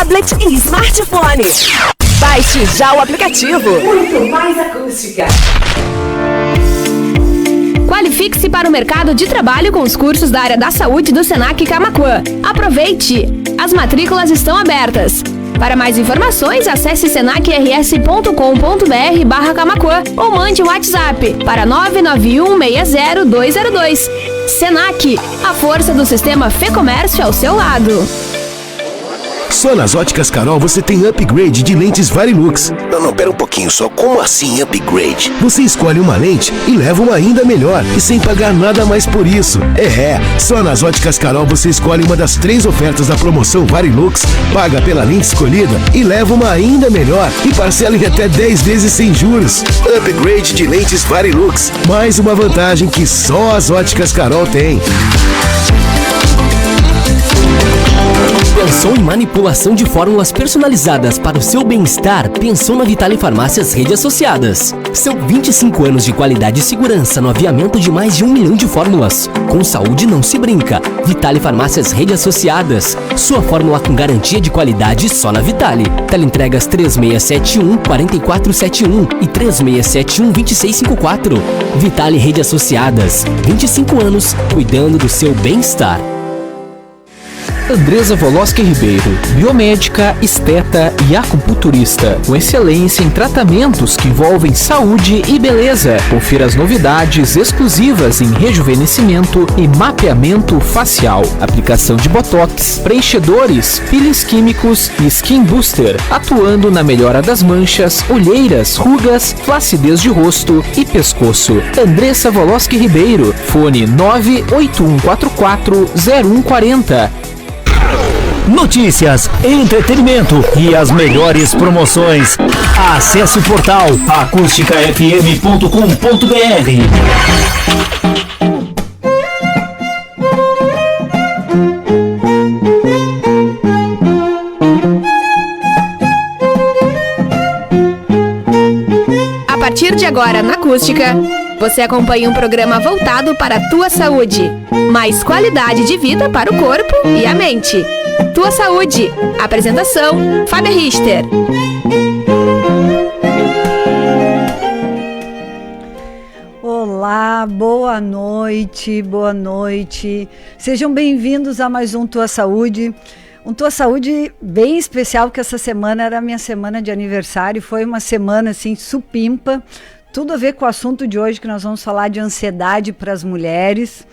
tablet e smartphone. Baixe já o aplicativo. Muito mais acústica. Qualifique-se para o mercado de trabalho com os cursos da área da saúde do Senac Camaquã. Aproveite! As matrículas estão abertas. Para mais informações, acesse senacrs.com.br/Camaquã ou mande o WhatsApp para 991602202. Senac, a força do sistema Fê Comércio ao seu lado. Só nas Óticas Carol você tem upgrade de lentes Varilux. Não, pera um pouquinho só. Como assim upgrade? Você escolhe uma lente e leva uma ainda melhor e sem pagar nada mais por isso. Só nas Óticas Carol você escolhe uma das 3 ofertas da promoção Varilux, paga pela lente escolhida e leva uma ainda melhor e parcela em até 10 vezes sem juros. Upgrade de lentes Varilux. Mais uma vantagem que só as Óticas Carol tem. Pensou em manipulação de fórmulas personalizadas para o seu bem-estar? Pensou na Vitale Farmácias Rede Associadas. São 25 anos de qualidade e segurança no aviamento de mais de 1 milhão de fórmulas. Com saúde não se brinca. Vitale Farmácias Rede Associadas. Sua fórmula com garantia de qualidade só na Vitale. Teleentregas 3671-4471 e 3671-2654. Vitale Rede Associadas. 25 anos cuidando do seu bem-estar. Andresa Voloski Ribeiro, biomédica, esteta e acupunturista, com excelência em tratamentos que envolvem saúde e beleza. Confira as novidades exclusivas em rejuvenescimento e mapeamento facial, aplicação de botox, preenchedores, peelings químicos e skin booster, atuando na melhora das manchas, olheiras, rugas, flacidez de rosto e pescoço. Andresa Voloski Ribeiro, fone 981440140. Notícias, entretenimento e as melhores promoções. Acesse o portal acusticafm.com.br. A partir de agora, na Acústica, você acompanha um programa voltado para a tua saúde. Mais qualidade de vida para o corpo e a mente. Tua Saúde. Apresentação, Fábia Richter. Olá, boa noite, boa noite. Sejam bem-vindos a mais um Tua Saúde. Um Tua Saúde bem especial, porque essa semana era a minha semana de aniversário. Foi uma semana, assim, supimpa. Tudo a ver com o assunto de hoje, que nós vamos falar de ansiedade para as mulheres.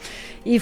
E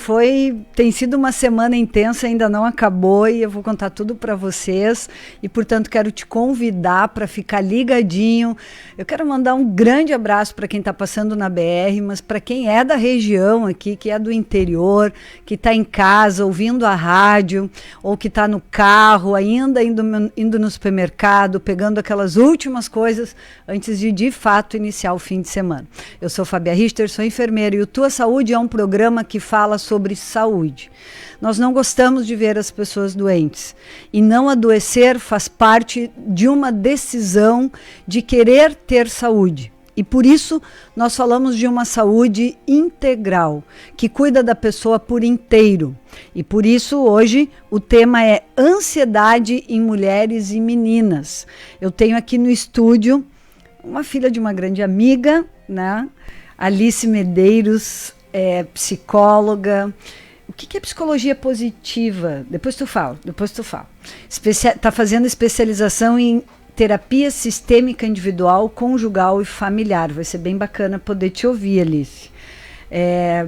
tem sido uma semana intensa, ainda não acabou e eu vou contar tudo para vocês e, portanto, quero te convidar para ficar ligadinho. Eu quero mandar um grande abraço para quem está passando na BR, mas para quem é da região aqui, que é do interior, que está em casa ouvindo a rádio ou que está no carro, ainda indo no supermercado, pegando aquelas últimas coisas antes de fato, iniciar o fim de semana. Eu sou Fábia Richter, sou enfermeira e o Tua Saúde é um programa que fala sobre saúde. Nós não gostamos de ver as pessoas doentes e não adoecer faz parte de uma decisão de querer ter saúde. E por isso nós falamos de uma saúde integral, que cuida da pessoa por inteiro. E por isso hoje o tema é ansiedade em mulheres e meninas. Eu tenho aqui no estúdio uma filha de uma grande amiga, né? Alice Medeiros, psicóloga. O que é psicologia positiva? Depois tu fala. Está fazendo especialização em terapia sistêmica individual, conjugal e familiar. Vai ser bem bacana poder te ouvir, Alice.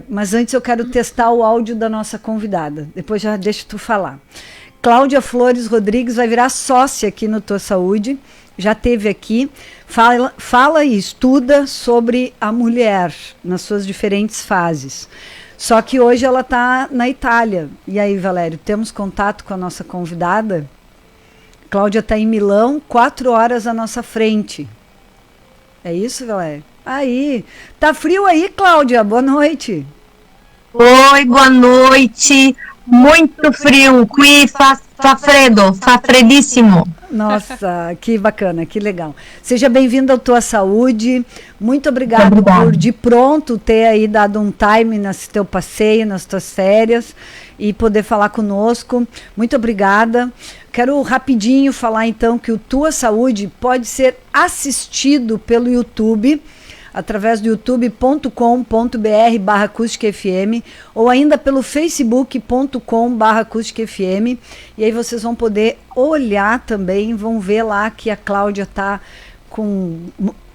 Mas antes eu quero testar o áudio da nossa convidada. Depois já deixa tu falar. Cláudia Flores Rodrigues vai virar sócia aqui no Tua Saúde. Já esteve aqui, fala e estuda sobre a mulher nas suas diferentes fases. Só que hoje ela está na Itália. E aí, Valério, temos contato com a nossa convidada? Cláudia está em Milão, 4 horas à nossa frente. É isso, Valério? Aí, tá frio aí, Cláudia? Boa noite. Oi, boa noite. Muito frio, qui fa freddissimo. Nossa, que bacana, que legal. Seja bem-vindo ao Tua Saúde. Muito obrigada por de pronto ter aí dado um time nesse teu passeio, nas tuas férias e poder falar conosco. Muito obrigada. Quero rapidinho falar então que o Tua Saúde pode ser assistido pelo YouTube, através do youtube.com.br/acústicafm ou ainda pelo facebook.com/acústicafm, e aí vocês vão poder olhar também, vão ver lá que a Cláudia tá com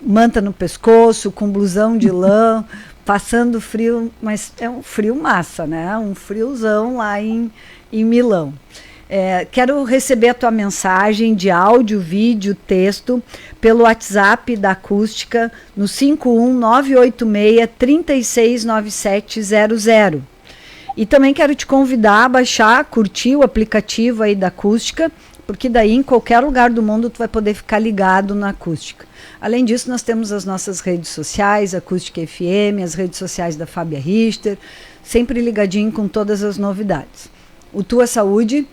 manta no pescoço, com blusão de lã, passando frio, mas é um frio massa, né? Um friozão lá em Milão. Quero receber a tua mensagem de áudio, vídeo, texto pelo WhatsApp da Acústica no 51986369700. E também quero te convidar a baixar, curtir o aplicativo aí da Acústica, porque daí em qualquer lugar do mundo tu vai poder ficar ligado na Acústica. Além disso, nós temos as nossas redes sociais, Acústica FM, as redes sociais da Fábia Richter, sempre ligadinho com todas as novidades. O Tua Saúde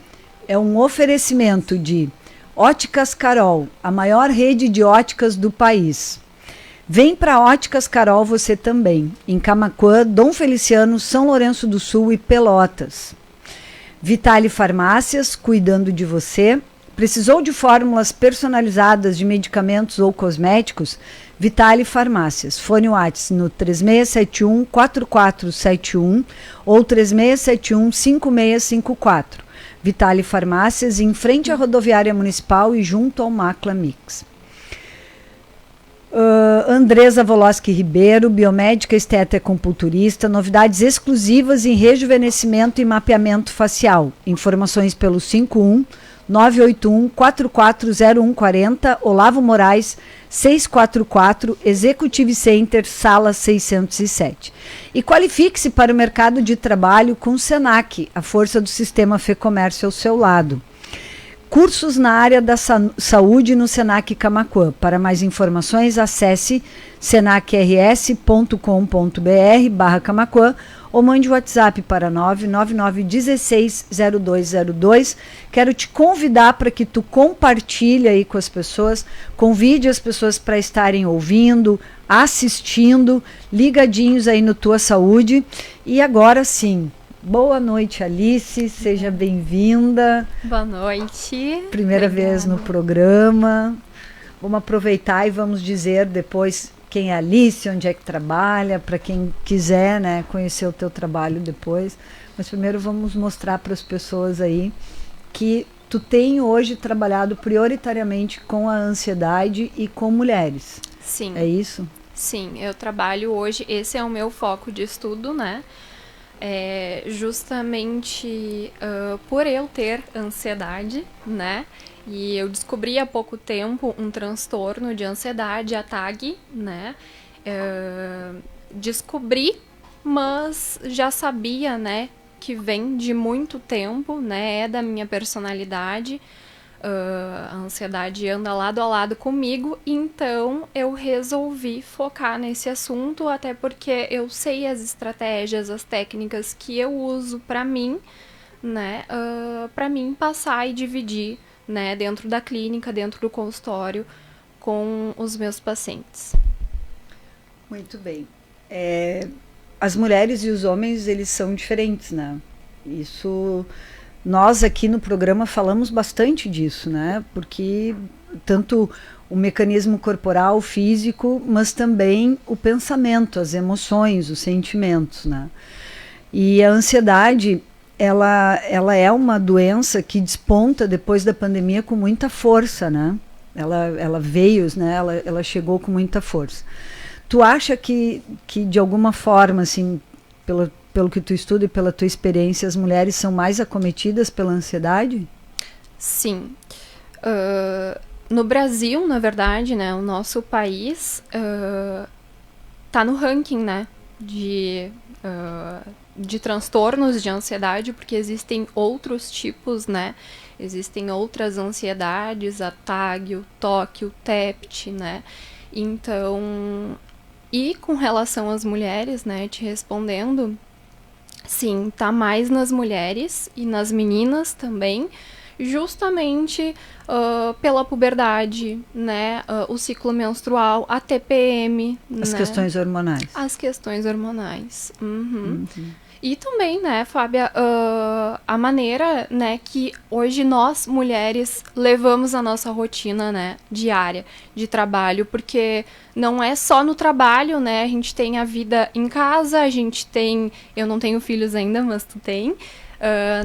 é um oferecimento de Óticas Carol, a maior rede de óticas do país. Vem para Óticas Carol você também, em Camaquã, Dom Feliciano, São Lourenço do Sul e Pelotas. Vitale Farmácias, cuidando de você. Precisou de fórmulas personalizadas de medicamentos ou cosméticos? Vitale Farmácias. Fone WhatsApp no 3671-4471 ou 3671-5654. Vitale Farmácias, em frente à rodoviária municipal e junto ao Macla Mix. Andresa Voloski Ribeiro, biomédica esteta e acupunturista, novidades exclusivas em rejuvenescimento e mapeamento facial. Informações pelo 51-981-440140, Olavo Moraes, 644, Executive Center, sala 607. E qualifique-se para o mercado de trabalho com o Senac, a força do sistema Fê-Comércio ao seu lado. Cursos na área da saúde no Senac Camaquã. Para mais informações, acesse senacrs.com.br/Camaquã ou mande o WhatsApp para 999160202. Quero te convidar para que tu compartilhe aí com as pessoas, convide as pessoas para estarem ouvindo, assistindo, ligadinhos aí no Tua Saúde. E agora sim, boa noite, Alice, seja bem-vinda. Boa noite. Primeira vez no programa. Vamos aproveitar e vamos dizer depois quem é a Alice, onde é que trabalha, para quem quiser, né, conhecer o teu trabalho depois. Mas primeiro vamos mostrar para as pessoas aí que tu tem hoje trabalhado prioritariamente com a ansiedade e com mulheres. Sim. É isso? Sim, eu trabalho hoje, esse é o meu foco de estudo, né? Justamente por eu ter ansiedade, né? E eu descobri há pouco tempo um transtorno de ansiedade, a TAG, né? Descobri, mas já sabia, né? Que vem de muito tempo, né? É da minha personalidade. A ansiedade anda lado a lado comigo, então eu resolvi focar nesse assunto, até porque eu sei as estratégias, as técnicas que eu uso para mim, né, para mim passar e dividir, né, dentro da clínica, dentro do consultório, com os meus pacientes. Muito bem. As mulheres e os homens, eles são diferentes, né? Isso... Nós aqui no programa falamos bastante disso, né? Porque tanto o mecanismo corporal, físico, mas também o pensamento, as emoções, os sentimentos, né? E a ansiedade, ela é uma doença que desponta depois da pandemia com muita força, né? Ela veio, né? Ela chegou com muita força. Tu acha que de alguma forma, assim, pelo que tu estuda e pela tua experiência, as mulheres são mais acometidas pela ansiedade? Sim. No Brasil, na verdade, né, o nosso país tá no ranking, né, de transtornos de ansiedade, porque existem outros tipos, né, existem outras ansiedades, a TAG, o TOC, o TEPT, né, então, e com relação às mulheres, né, te respondendo, sim, tá mais nas mulheres e nas meninas também, justamente pela puberdade, né, o ciclo menstrual, a TPM. As né? questões hormonais. As questões hormonais. Uhum. E também, né, Fábia, a maneira, né, que hoje nós, mulheres, levamos a nossa rotina, né, diária de trabalho, porque não é só no trabalho, né, a gente tem a vida em casa, a gente tem, eu não tenho filhos ainda, mas tu tem,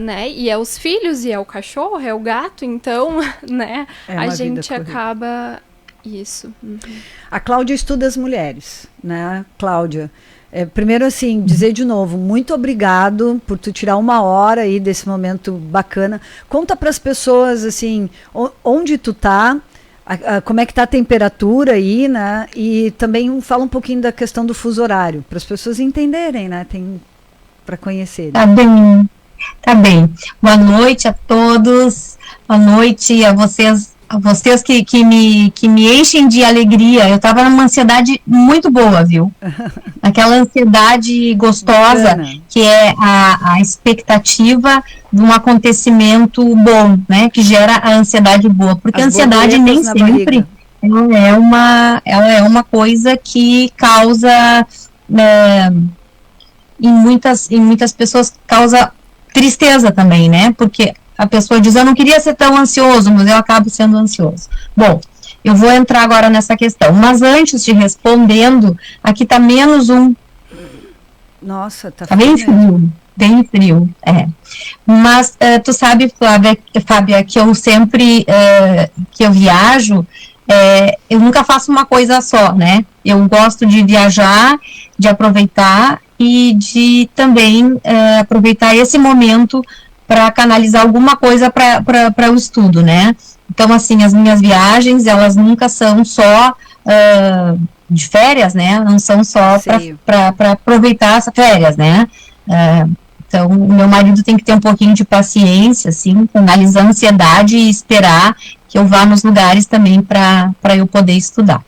né, e é os filhos, e é o cachorro, é o gato, então, né, a gente acaba... Isso. Uhum. A Cláudia estuda as mulheres, né, Cláudia? Primeiro, assim, dizer de novo, muito obrigado por tu tirar uma hora aí desse momento bacana. Conta para as pessoas, assim, onde tu tá, como é que tá a temperatura aí, né? E também fala um pouquinho da questão do fuso horário, para as pessoas entenderem, né? Para conhecerem. Tá bem. Boa noite a todos. Boa noite a vocês que me enchem de alegria. Eu estava numa ansiedade muito boa, viu? Aquela ansiedade gostosa, que é a expectativa de um acontecimento bom, né? Que gera a ansiedade boa. Porque a ansiedade nem sempre ela é uma coisa que causa, em muitas pessoas, causa tristeza também, né? Porque a pessoa diz, eu não queria ser tão ansioso, mas eu acabo sendo ansioso. Bom, eu vou entrar agora nessa questão. Mas antes de respondendo, aqui tá -1. Nossa, tá bem frio. Bem frio, Mas tu sabe, Fábia, que eu sempre, que eu viajo, eu nunca faço uma coisa só, né? Eu gosto de viajar, de aproveitar e de também aproveitar esse momento para canalizar alguma coisa para o estudo, né? Então, assim, as minhas viagens, elas nunca são só de férias, né? Não são só para aproveitar as férias, né? Então, o meu marido tem que ter um pouquinho de paciência, assim, canalizar a ansiedade e esperar que eu vá nos lugares também para eu poder estudar.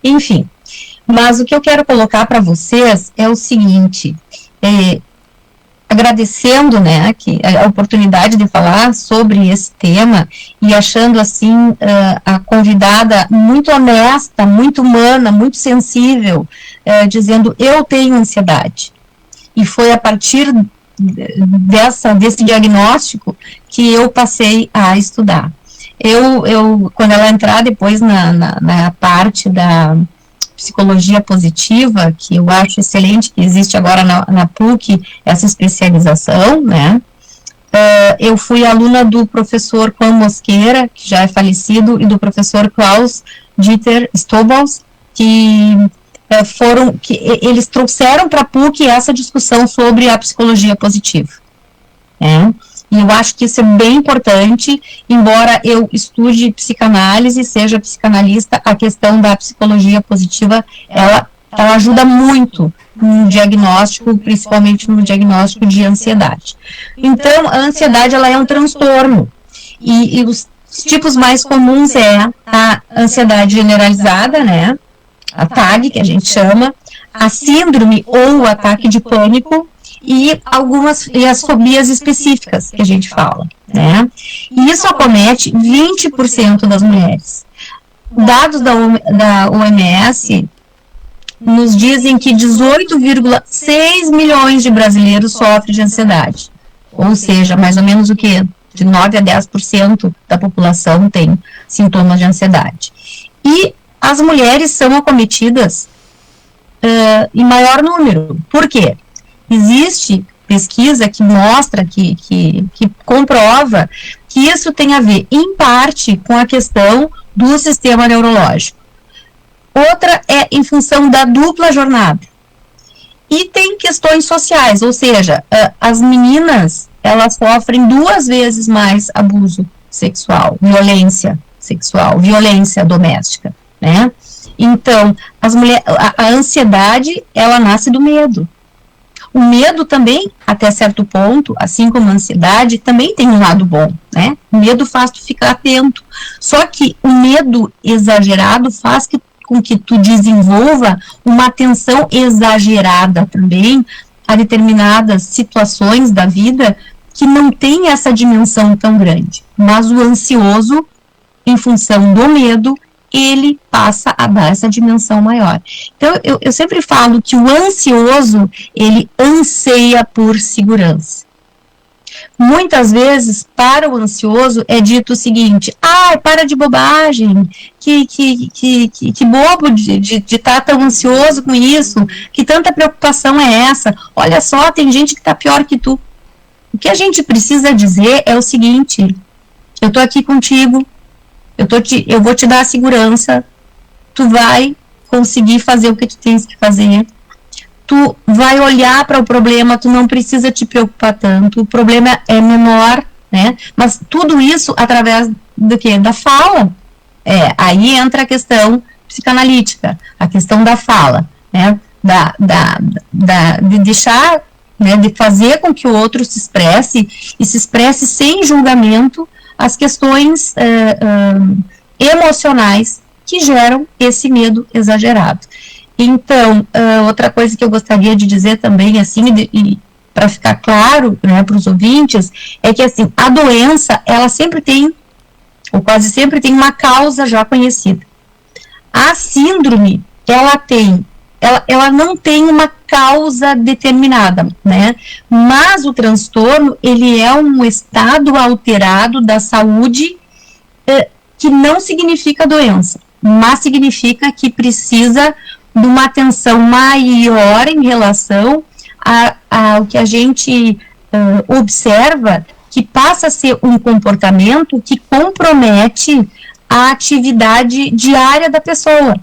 Enfim, mas o que eu quero colocar para vocês é o seguinte, agradecendo, né, a oportunidade de falar sobre esse tema e achando, assim, a convidada muito honesta, muito humana, muito sensível, dizendo, eu tenho ansiedade. E foi a partir desse diagnóstico que eu passei a estudar. Quando ela entrar depois na parte da psicologia positiva, que eu acho excelente, que existe agora na PUC, essa especialização, né? Eu fui aluna do professor Juan Mosqueira, que já é falecido, e do professor Klaus Dieter Stobals, que eles trouxeram para a PUC essa discussão sobre a psicologia positiva, né? E eu acho que isso é bem importante, embora eu estude psicanálise, seja psicanalista, a questão da psicologia positiva, ela ajuda muito no diagnóstico, principalmente no diagnóstico de ansiedade. Então, a ansiedade, ela é um transtorno, e os tipos mais comuns é a ansiedade generalizada, né, a TAG, que a gente chama, a síndrome ou o ataque de pânico, e as fobias específicas que a gente fala, né? E isso acomete 20% das mulheres. Dados da OMS nos dizem que 18,6 milhões de brasileiros sofrem de ansiedade. Ou seja, mais ou menos o quê? De 9 a 10% da população tem sintomas de ansiedade. E as mulheres são acometidas em maior número. Por quê? Existe pesquisa que mostra, que comprova que isso tem a ver, em parte, com a questão do sistema neurológico. Outra é em função da dupla jornada. E tem questões sociais, ou seja, as meninas, elas sofrem 2 vezes mais abuso sexual, violência sexual, violência doméstica, né? Então, a ansiedade, ela nasce do medo. O medo também, até certo ponto, assim como a ansiedade, também tem um lado bom, né? O medo faz tu ficar atento. Só que o medo exagerado faz com que tu desenvolva uma atenção exagerada também a determinadas situações da vida que não tem essa dimensão tão grande. Mas o ansioso, em função do medo, ele passa a dar essa dimensão maior. Então, eu sempre falo que o ansioso, ele anseia por segurança. Muitas vezes, para o ansioso, é dito o seguinte: para de bobagem, que bobo de estar tão ansioso com isso, que tanta preocupação é essa, olha só, tem gente que está pior que tu. O que a gente precisa dizer é o seguinte: eu estou aqui contigo, eu vou te dar a segurança, tu vai conseguir fazer o que tu tens que fazer, tu vai olhar para o problema, tu não precisa te preocupar tanto, o problema é menor, né? Mas tudo isso através do quê? Da fala. Aí entra a questão psicanalítica, a questão da fala, né? De deixar, né? De fazer com que o outro se expresse, e se expresse sem julgamento as questões emocionais que geram esse medo exagerado. Então, outra coisa que eu gostaria de dizer também, assim, para ficar claro, né, para os ouvintes, é que, assim, a doença, ela sempre tem, ou quase sempre tem, uma causa já conhecida. A síndrome, ela não tem uma causa determinada, né, mas o transtorno, ele é um estado alterado da saúde, que não significa doença, mas significa que precisa de uma atenção maior em relação ao que a gente observa, que passa a ser um comportamento que compromete a atividade diária da pessoa.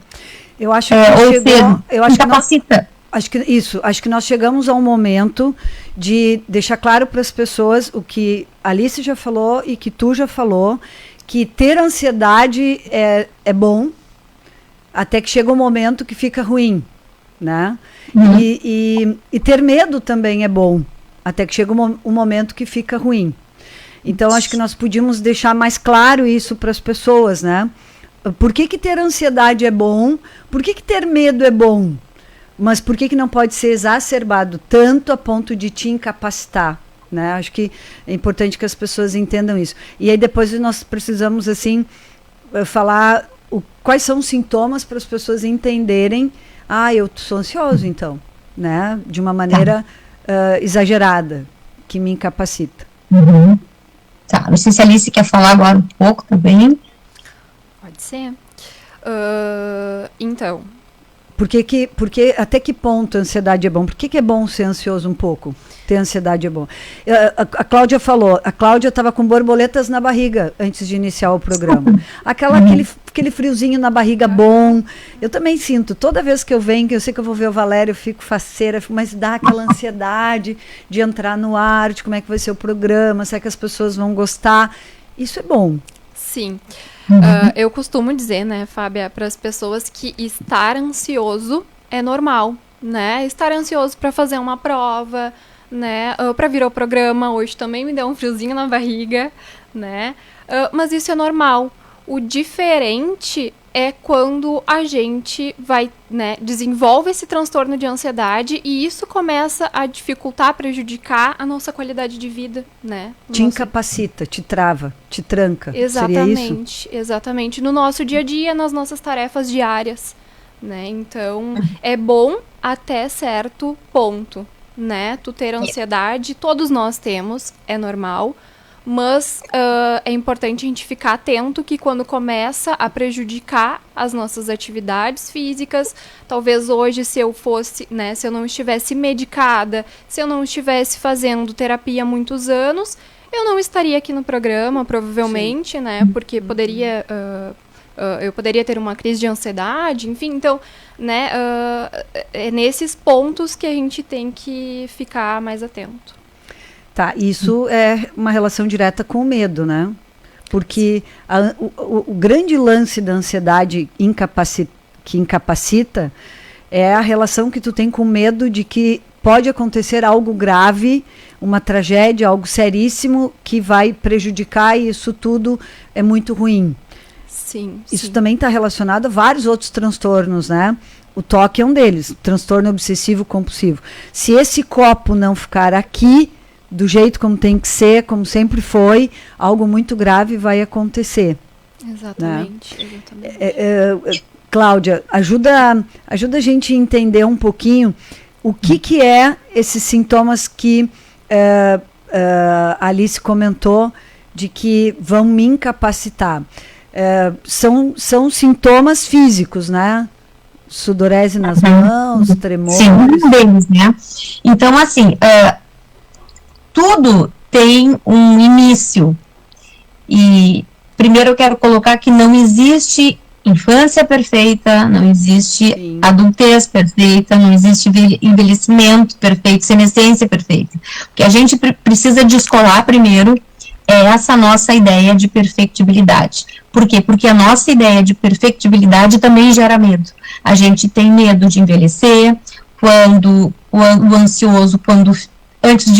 Eu acho que incapacita. Acho que nós chegamos a um momento de deixar claro para as pessoas o que a Alice já falou e que tu já falou, que ter ansiedade é bom, até que chega um momento que fica ruim, né? Uhum. E ter medo também é bom, até que chega um momento que fica ruim. Então, acho que nós podíamos deixar mais claro isso para as pessoas, né? Por que ter ansiedade é bom? Por que ter medo é bom? Mas por que não pode ser exacerbado tanto a ponto de te incapacitar? Né? Acho que é importante que as pessoas entendam isso. E aí depois nós precisamos, assim, falar quais são os sintomas para as pessoas entenderem. Eu sou ansioso, então, né? De uma maneira exagerada, que me incapacita. Uhum. Tá, não sei se a Alice quer falar agora um pouco também. Pode ser. Então... Porque até que ponto a ansiedade é bom? Por que é bom ser ansioso um pouco? Ter ansiedade é bom. A Cláudia falou, a Cláudia estava com borboletas na barriga antes de iniciar o programa. Aquele friozinho na barriga bom. Eu também sinto, toda vez que eu venho, que eu sei que eu vou ver o Valério, eu fico faceira, mas dá aquela ansiedade de entrar no ar, de como é que vai ser o programa, será que as pessoas vão gostar? Isso é bom. Sim. Eu costumo dizer, né, Fábia, para as pessoas que estar ansioso é normal, né? Estar ansioso para fazer uma prova, né? Para vir ao programa, hoje também me deu um friozinho na barriga, né? Mas isso é normal. O diferente é quando a gente vai, né, desenvolve esse transtorno de ansiedade e isso começa a dificultar, prejudicar a nossa qualidade de vida, né? Te incapacita, te trava, te tranca. Exatamente, seria isso? Exatamente. No nosso dia a dia, nas nossas tarefas diárias, né? Então, é bom até certo ponto, né? Tu ter ansiedade, todos nós temos, é normal. Mas é importante a gente ficar atento que quando começa a prejudicar as nossas atividades físicas, talvez hoje se eu fosse, né, se eu não estivesse medicada, se eu não estivesse fazendo terapia há muitos anos, eu não estaria aqui no programa, provavelmente, né, porque poderia, eu poderia ter uma crise de ansiedade, enfim, então, né, é nesses pontos que a gente tem que ficar mais atento. Tá, isso é uma relação direta com o medo, né? Porque o grande lance da ansiedade que incapacita é a relação que tu tem com medo de que pode acontecer algo grave, uma tragédia, algo seríssimo que vai prejudicar, e isso tudo é muito ruim. Sim. Isso também está relacionado a vários outros transtornos, né? O TOC é um deles, transtorno obsessivo compulsivo. Se esse copo não ficar aqui do jeito como tem que ser, como sempre foi, algo muito grave vai acontecer. Exatamente. Né? Cláudia, ajuda a gente a entender um pouquinho o que é esses sintomas que a Alice comentou de que vão me incapacitar. São sintomas físicos, né? Sudorese nas mãos, tremores. Sim, um deles, né? Então, assim, tudo tem um início. E primeiro eu quero colocar que não existe infância perfeita, não existe adultez perfeita, não existe envelhecimento perfeito, senescência perfeita. O que a gente precisa descolar primeiro é essa nossa ideia de perfectibilidade. Por quê? Porque a nossa ideia de perfectibilidade também gera medo. A gente tem medo de envelhecer, quando o ansioso, antes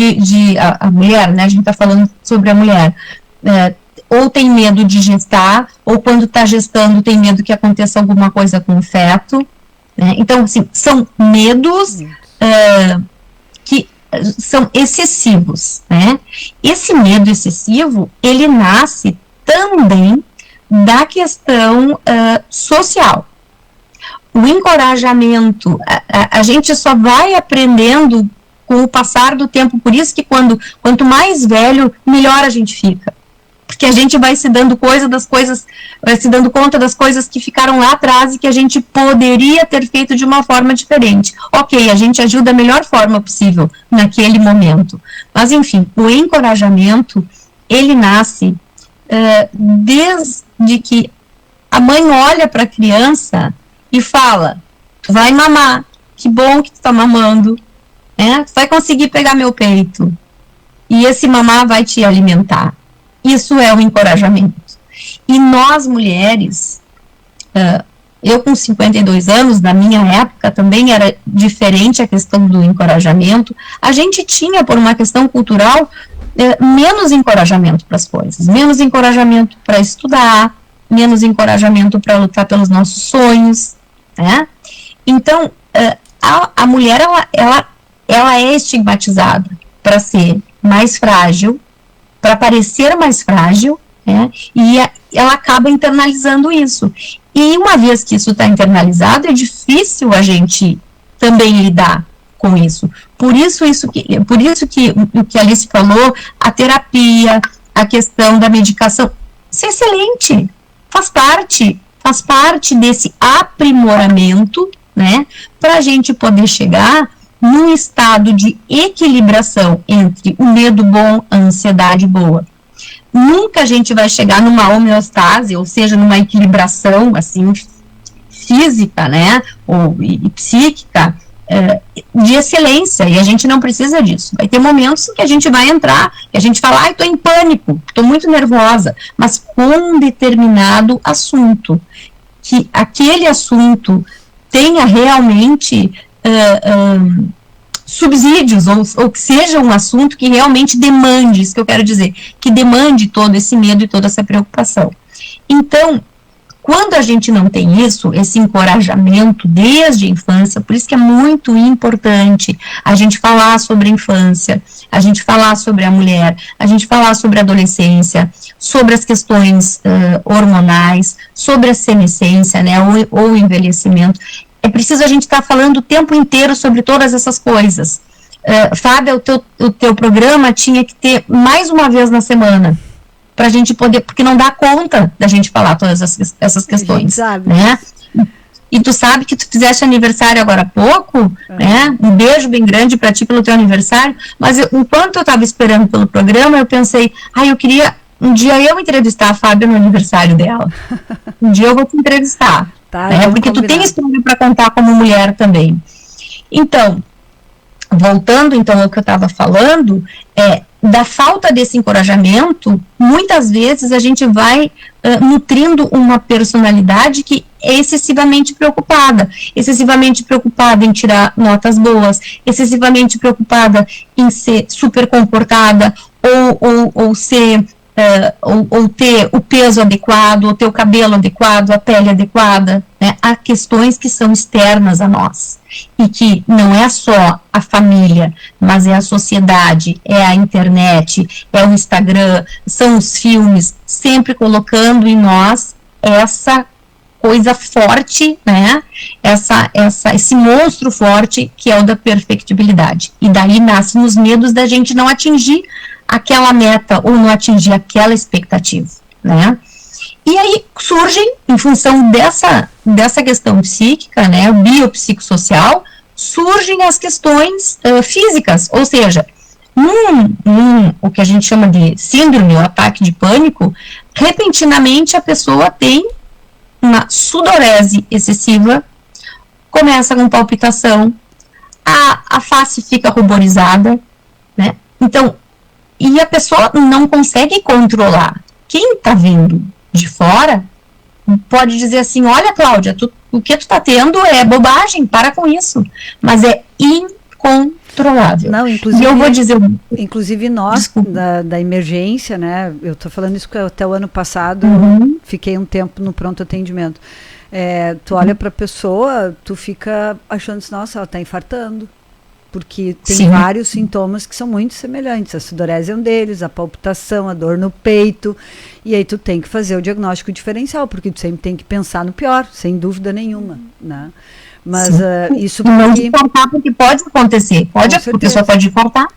a mulher, né, a gente está falando sobre a mulher, ou tem medo de gestar, ou quando está gestando tem medo que aconteça alguma coisa com o feto, né? Então, assim, são medos que são excessivos, né? Esse medo excessivo, ele nasce também da questão social. O encorajamento, a gente só vai aprendendo com o passar do tempo, por isso que quanto mais velho, melhor a gente fica. Porque a gente vai se dando vai se dando conta das coisas que ficaram lá atrás e que a gente poderia ter feito de uma forma diferente. Ok, a gente ajuda da melhor forma possível naquele momento. Mas, enfim, o encorajamento, ele nasce desde que a mãe olha para a criança e fala, tu vai mamar, que bom que tu tá mamando, né? Tu vai conseguir pegar meu peito, e esse mamar vai te alimentar. Isso é o encorajamento. E nós, mulheres, eu com 52 anos, na minha época, também era diferente a questão do encorajamento. A gente tinha, por uma questão cultural, menos encorajamento para as coisas, menos encorajamento para estudar, menos encorajamento para lutar pelos nossos sonhos, né? Então, a mulher, ela é estigmatizada para ser mais frágil, para parecer mais frágil, né? E ela acaba internalizando isso. E uma vez que isso está internalizado, é difícil a gente também lidar com isso. Por isso que o que a Alice falou, a terapia, a questão da medicação, isso é excelente, faz parte desse aprimoramento, né, para a gente poder chegar num estado de equilibração entre o medo bom, a ansiedade boa. Nunca a gente vai chegar numa homeostase, ou seja, numa equilibração, assim, física, né, e psíquica, de excelência, e a gente não precisa disso. Vai ter momentos que a gente vai entrar, que a gente fala, estou em pânico, estou muito nervosa, mas com um determinado assunto, que aquele assunto tenha realmente subsídios, ou que seja um assunto que realmente demande, isso que eu quero dizer, que demande todo esse medo e toda essa preocupação. Então, quando a gente não tem isso, esse encorajamento desde a infância, por isso que é muito importante a gente falar sobre a infância, a gente falar sobre a mulher, a gente falar sobre a adolescência, sobre as questões hormonais, sobre a senescência, né, ou o envelhecimento. É preciso a gente estar falando o tempo inteiro sobre todas essas coisas. Fábio, o teu programa tinha que ter mais uma vez na semana, para a gente poder, porque não dá conta da gente falar todas essas questões, né? E tu sabe que tu fizeste aniversário agora há pouco, né? Um beijo bem grande para ti pelo teu aniversário, mas enquanto eu estava esperando pelo programa, eu pensei, eu queria um dia eu entrevistar a Fábio no aniversário dela. Um dia eu vou te entrevistar, né? Porque tu tem história para contar como mulher também. Então, voltando então ao que eu estava falando, da falta desse encorajamento, muitas vezes a gente vai nutrindo uma personalidade que é excessivamente preocupada em tirar notas boas, excessivamente preocupada em ser super comportada, ou ser ou ter o peso adequado, ou ter o cabelo adequado, a pele adequada, né? Há questões que são externas a nós, e que não é só a família, mas é a sociedade, é a internet, é o Instagram, são os filmes, sempre colocando em nós essa coisa forte, né? Esse monstro forte que é o da perfectibilidade. E daí nascem os medos da gente não atingir aquela meta ou não atingir aquela expectativa, né? E aí surgem, em função dessa questão psíquica, né, biopsicossocial, surgem as questões físicas, ou seja, o que a gente chama de síndrome, o ataque de pânico, repentinamente a pessoa tem uma sudorese excessiva, começa com palpitação, a face fica ruborizada, né? Então, e a pessoa não consegue controlar. Quem está vendo de fora pode dizer assim, olha, Cláudia, o que tu está tendo é bobagem, para com isso. Mas é incontrolável. Não, inclusive, e eu vou dizer... Inclusive nós, da emergência, né, eu estou falando isso até o ano passado, fiquei um tempo no pronto atendimento. Tu olha para a pessoa, tu fica achando assim, nossa, ela está infartando. Porque tem vários sintomas que são muito semelhantes. A sudorese é um deles, a palpitação, a dor no peito. E aí tu tem que fazer o diagnóstico diferencial, porque tu sempre tem que pensar no pior, sem dúvida nenhuma, né? Mas isso não descartar, porque pode acontecer. A pessoa pode infartar.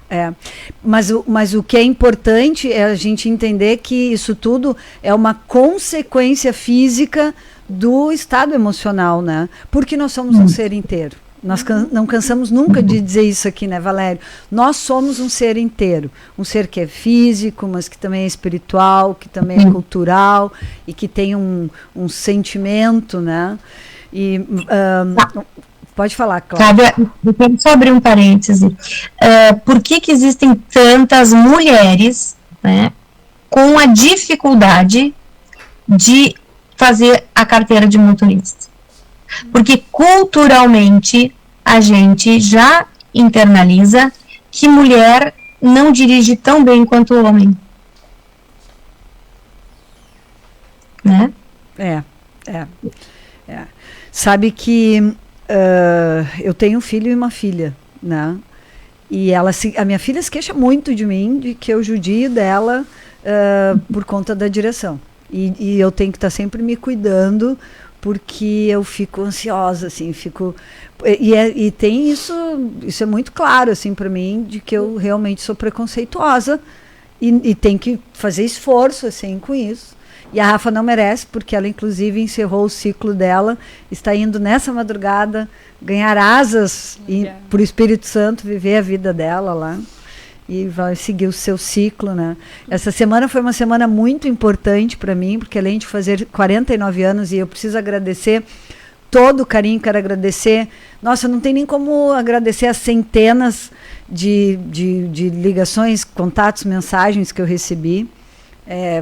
Mas o que é importante é a gente entender que isso tudo é uma consequência física do estado emocional, né? Porque nós somos um ser inteiro. Nós não cansamos nunca de dizer isso aqui, né, Valério? Nós somos um ser inteiro. Um ser que é físico, mas que também é espiritual, que também é cultural e que tem um sentimento, né? E pode falar, Cláudia. Eu quero só abrir um parêntese. Por que existem tantas mulheres, né, com a dificuldade de fazer a carteira de motorista? Porque culturalmente a gente já internaliza que mulher não dirige tão bem quanto o homem. Né? Sabe que eu tenho um filho e uma filha, né? E a minha filha se queixa muito de mim, de que eu judio dela por conta da direção. E eu tenho que estar sempre me cuidando, porque eu fico ansiosa, assim, e tem isso é muito claro, assim, para mim, de que eu realmente sou preconceituosa e tenho que fazer esforço, assim, com isso. E a Rafa não merece, porque ela, inclusive, encerrou o ciclo dela, está indo nessa madrugada ganhar asas para o Espírito Santo, viver a vida dela lá. E vai seguir o seu ciclo, né? Essa semana foi uma semana muito importante para mim, porque além de fazer 49 anos, e eu preciso agradecer todo o carinho, quero agradecer. Nossa, não tem nem como agradecer as centenas de ligações, contatos, mensagens que eu recebi.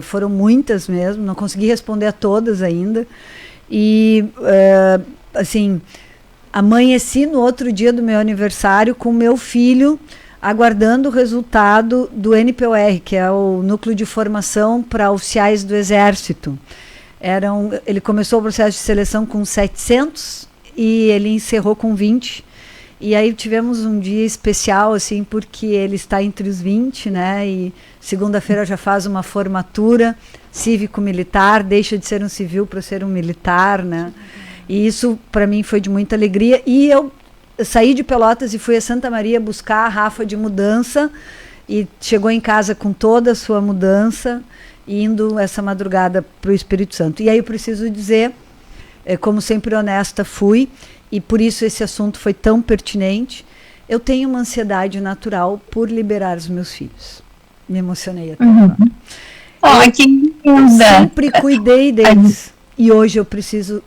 Foram muitas mesmo, não consegui responder a todas ainda. E, assim, amanheci no outro dia do meu aniversário com o meu filho, aguardando o resultado do NPOR, que é o Núcleo de Formação para Oficiais do Exército. Ele começou o processo de seleção com 700 e ele encerrou com 20. E aí tivemos um dia especial, assim, porque ele está entre os 20, né? E segunda-feira já faz uma formatura cívico-militar, deixa de ser um civil para ser um militar, né? E isso, para mim, foi de muita alegria. E eu saí de Pelotas e fui a Santa Maria buscar a Rafa de mudança e chegou em casa com toda a sua mudança, indo essa madrugada para o Espírito Santo. E aí eu preciso dizer, como sempre honesta fui, e por isso esse assunto foi tão pertinente, eu tenho uma ansiedade natural por liberar os meus filhos. Me emocionei até agora. Que linda! Sempre cuidei deles. E hoje eu preciso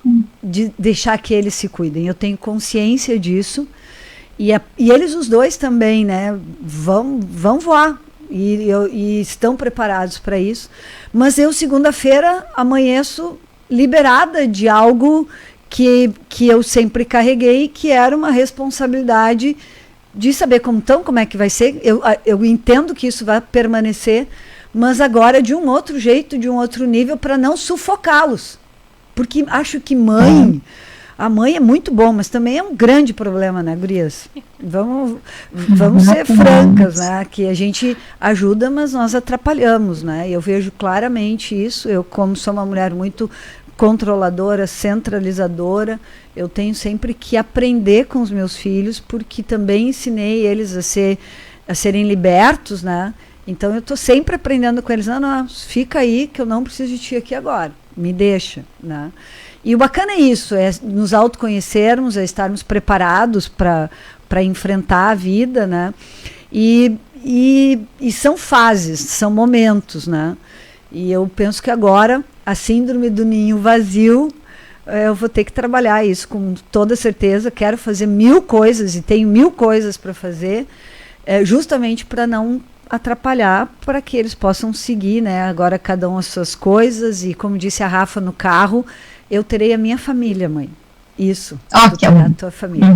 deixar que eles se cuidem. Eu tenho consciência disso. E eles, os dois também, né? Vão voar. E estão preparados para isso. Mas eu, segunda-feira, amanheço liberada de algo que eu sempre carreguei, que era uma responsabilidade de saber como é que vai ser. Eu entendo que isso vai permanecer, mas agora de um outro jeito, de um outro nível, para não sufocá-los. Porque acho que a mãe é muito bom, mas também é um grande problema, né, gurias? Vamos ser francas, né? Que a gente ajuda, mas nós atrapalhamos, né? Eu vejo claramente isso. Eu, como sou uma mulher muito controladora, centralizadora, eu tenho sempre que aprender com os meus filhos, porque também ensinei eles a serem libertos, né? Então eu estou sempre aprendendo com eles. Não, fica aí que eu não preciso de ti aqui agora. Me deixa, né? E o bacana é isso, é nos autoconhecermos, é estarmos preparados para enfrentar a vida, né? E são fases, são momentos, né? E eu penso que agora a síndrome do ninho vazio, eu vou ter que trabalhar isso com toda certeza. Quero fazer 1000 coisas e tenho 1000 coisas para fazer, justamente para não atrapalhar, para que eles possam seguir, né? Agora cada um as suas coisas, e como disse a Rafa no carro, eu terei a minha família, mãe. Isso. Que é a tua família.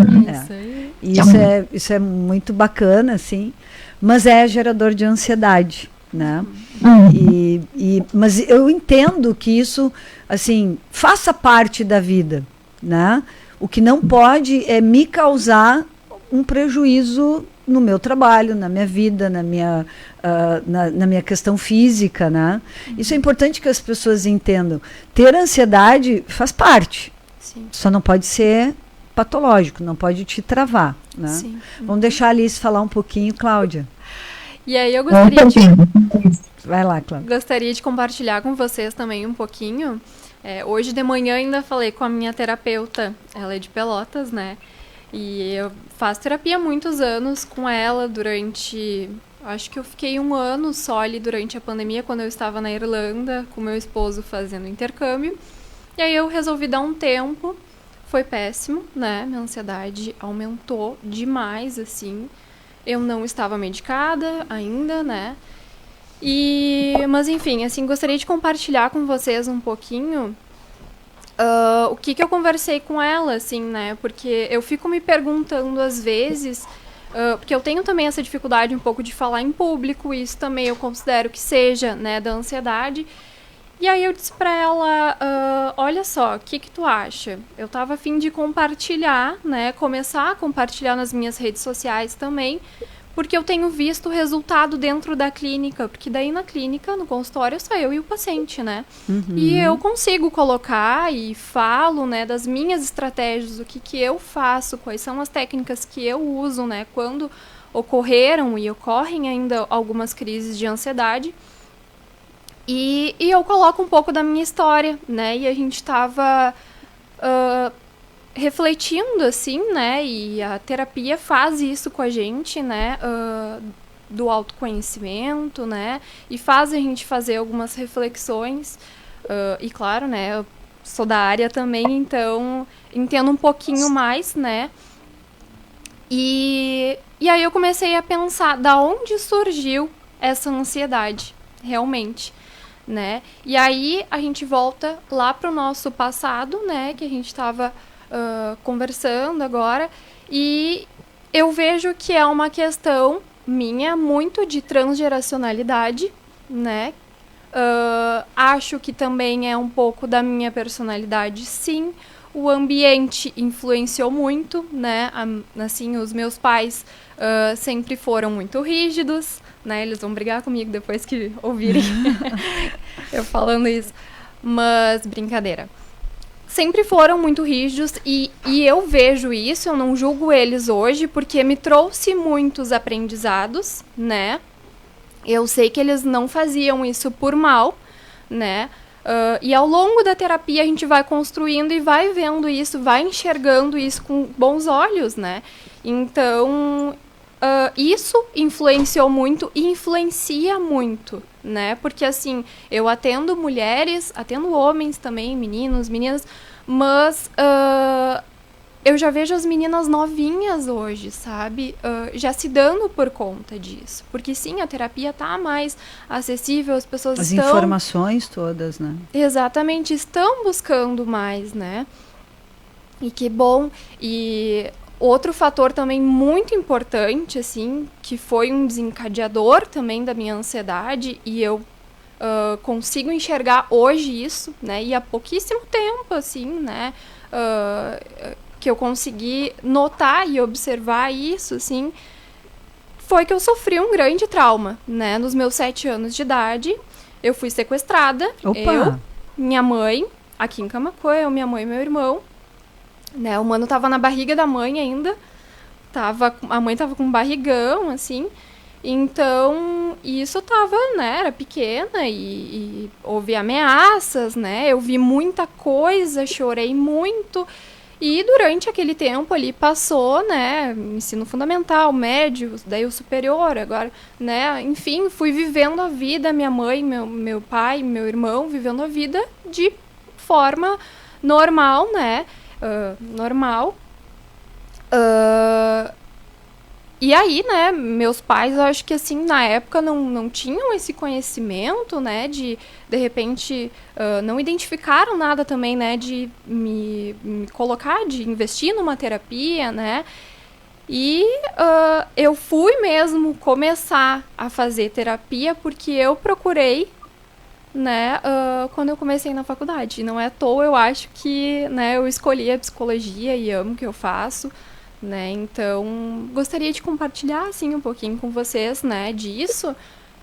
Isso é muito bacana, assim, mas é gerador de ansiedade, né? Mas eu entendo que isso, assim, faça parte da vida, né? O que não pode é me causar um prejuízo no meu trabalho, na minha vida, na minha questão física, né? Isso é importante que as pessoas entendam. Ter ansiedade faz parte. Sim. Só não pode ser patológico, não pode te travar, né? Sim. Vamos deixar a Alice falar um pouquinho, Cláudia. E aí eu Vai lá, Cláudia. Gostaria de compartilhar com vocês também um pouquinho. Hoje de manhã ainda falei com a minha terapeuta, ela é de Pelotas, né? E eu faço terapia há muitos anos com ela acho que eu fiquei 1 ano só ali durante a pandemia, quando eu estava na Irlanda, com meu esposo fazendo intercâmbio. E aí eu resolvi dar um tempo, foi péssimo, né? Minha ansiedade aumentou demais, assim. Eu não estava medicada ainda, né? Mas enfim, assim, gostaria de compartilhar com vocês um pouquinho o que eu conversei com ela, assim, né? Porque eu fico me perguntando às vezes, porque eu tenho também essa dificuldade um pouco de falar em público, isso também eu considero que seja, né, da ansiedade. E aí eu disse pra ela, olha só, o que tu acha? Eu tava a fim de compartilhar, né, começar a compartilhar nas minhas redes sociais também, porque eu tenho visto o resultado dentro da clínica, porque daí na clínica, no consultório, é só eu e o paciente, né? E eu consigo colocar e falo, né, das minhas estratégias, o que eu faço, quais são as técnicas que eu uso, né, quando ocorreram e ocorrem ainda algumas crises de ansiedade. E eu coloco um pouco da minha história, né, e a gente estava refletindo, assim, né, e a terapia faz isso com a gente, né, do autoconhecimento, né, e faz a gente fazer algumas reflexões, e claro, né, eu sou da área também, então entendo um pouquinho mais, né, e aí eu comecei a pensar da onde surgiu essa ansiedade, realmente, né, e aí a gente volta lá para o nosso passado, né, que a gente estava conversando agora, e eu vejo que é uma questão minha muito de transgeracionalidade, né? Acho que também é um pouco da minha personalidade, sim. O ambiente influenciou muito, né? Assim, os meus pais sempre foram muito rígidos, né? Eles vão brigar comigo depois que ouvirem eu falando isso. Mas, brincadeira. Sempre foram muito rígidos e eu vejo isso, eu não julgo eles hoje, porque me trouxe muitos aprendizados, né? Eu sei que eles não faziam isso por mal, né? E ao longo da terapia a gente vai construindo e vai vendo isso, vai enxergando isso com bons olhos, né? Então, isso influenciou muito e influencia muito, né? Porque, assim, eu atendo mulheres, atendo homens também, meninos, meninas, mas eu já vejo as meninas novinhas hoje, sabe? Já se dando por conta disso. Porque, sim, a terapia tá mais acessível, as pessoas estão... As informações todas, né? Exatamente, estão buscando mais, né? E que bom. E... outro fator também muito importante, assim, que foi um desencadeador também da minha ansiedade, e eu consigo enxergar hoje isso, né? E há pouquíssimo tempo, assim, né? Que eu consegui notar e observar isso, assim, foi que eu sofri um grande trauma, né? Nos meus 7 anos de idade, eu fui sequestrada. Eu, minha mãe, aqui em Camaquã, minha mãe e meu irmão, né? O mano tava na barriga da mãe ainda, a mãe tava com um barrigão, assim. Então, isso tava, né, era pequena e houve ameaças, né, eu vi muita coisa, chorei muito, e durante aquele tempo ali passou, né, ensino fundamental, médio, daí o superior, agora, né, enfim, fui vivendo a vida, minha mãe, meu pai, meu irmão, vivendo a vida de forma normal, né, normal. E aí, né, meus pais, eu acho que assim, na época não tinham esse conhecimento, né, de repente, não identificaram nada também, né, de me colocar, de investir numa terapia, né, e eu fui mesmo começar a fazer terapia porque eu procurei, né, quando eu comecei na faculdade. Não é à toa, eu acho que, né, eu escolhi a psicologia e amo o que eu faço, né, então gostaria de compartilhar, assim, um pouquinho com vocês, né, disso,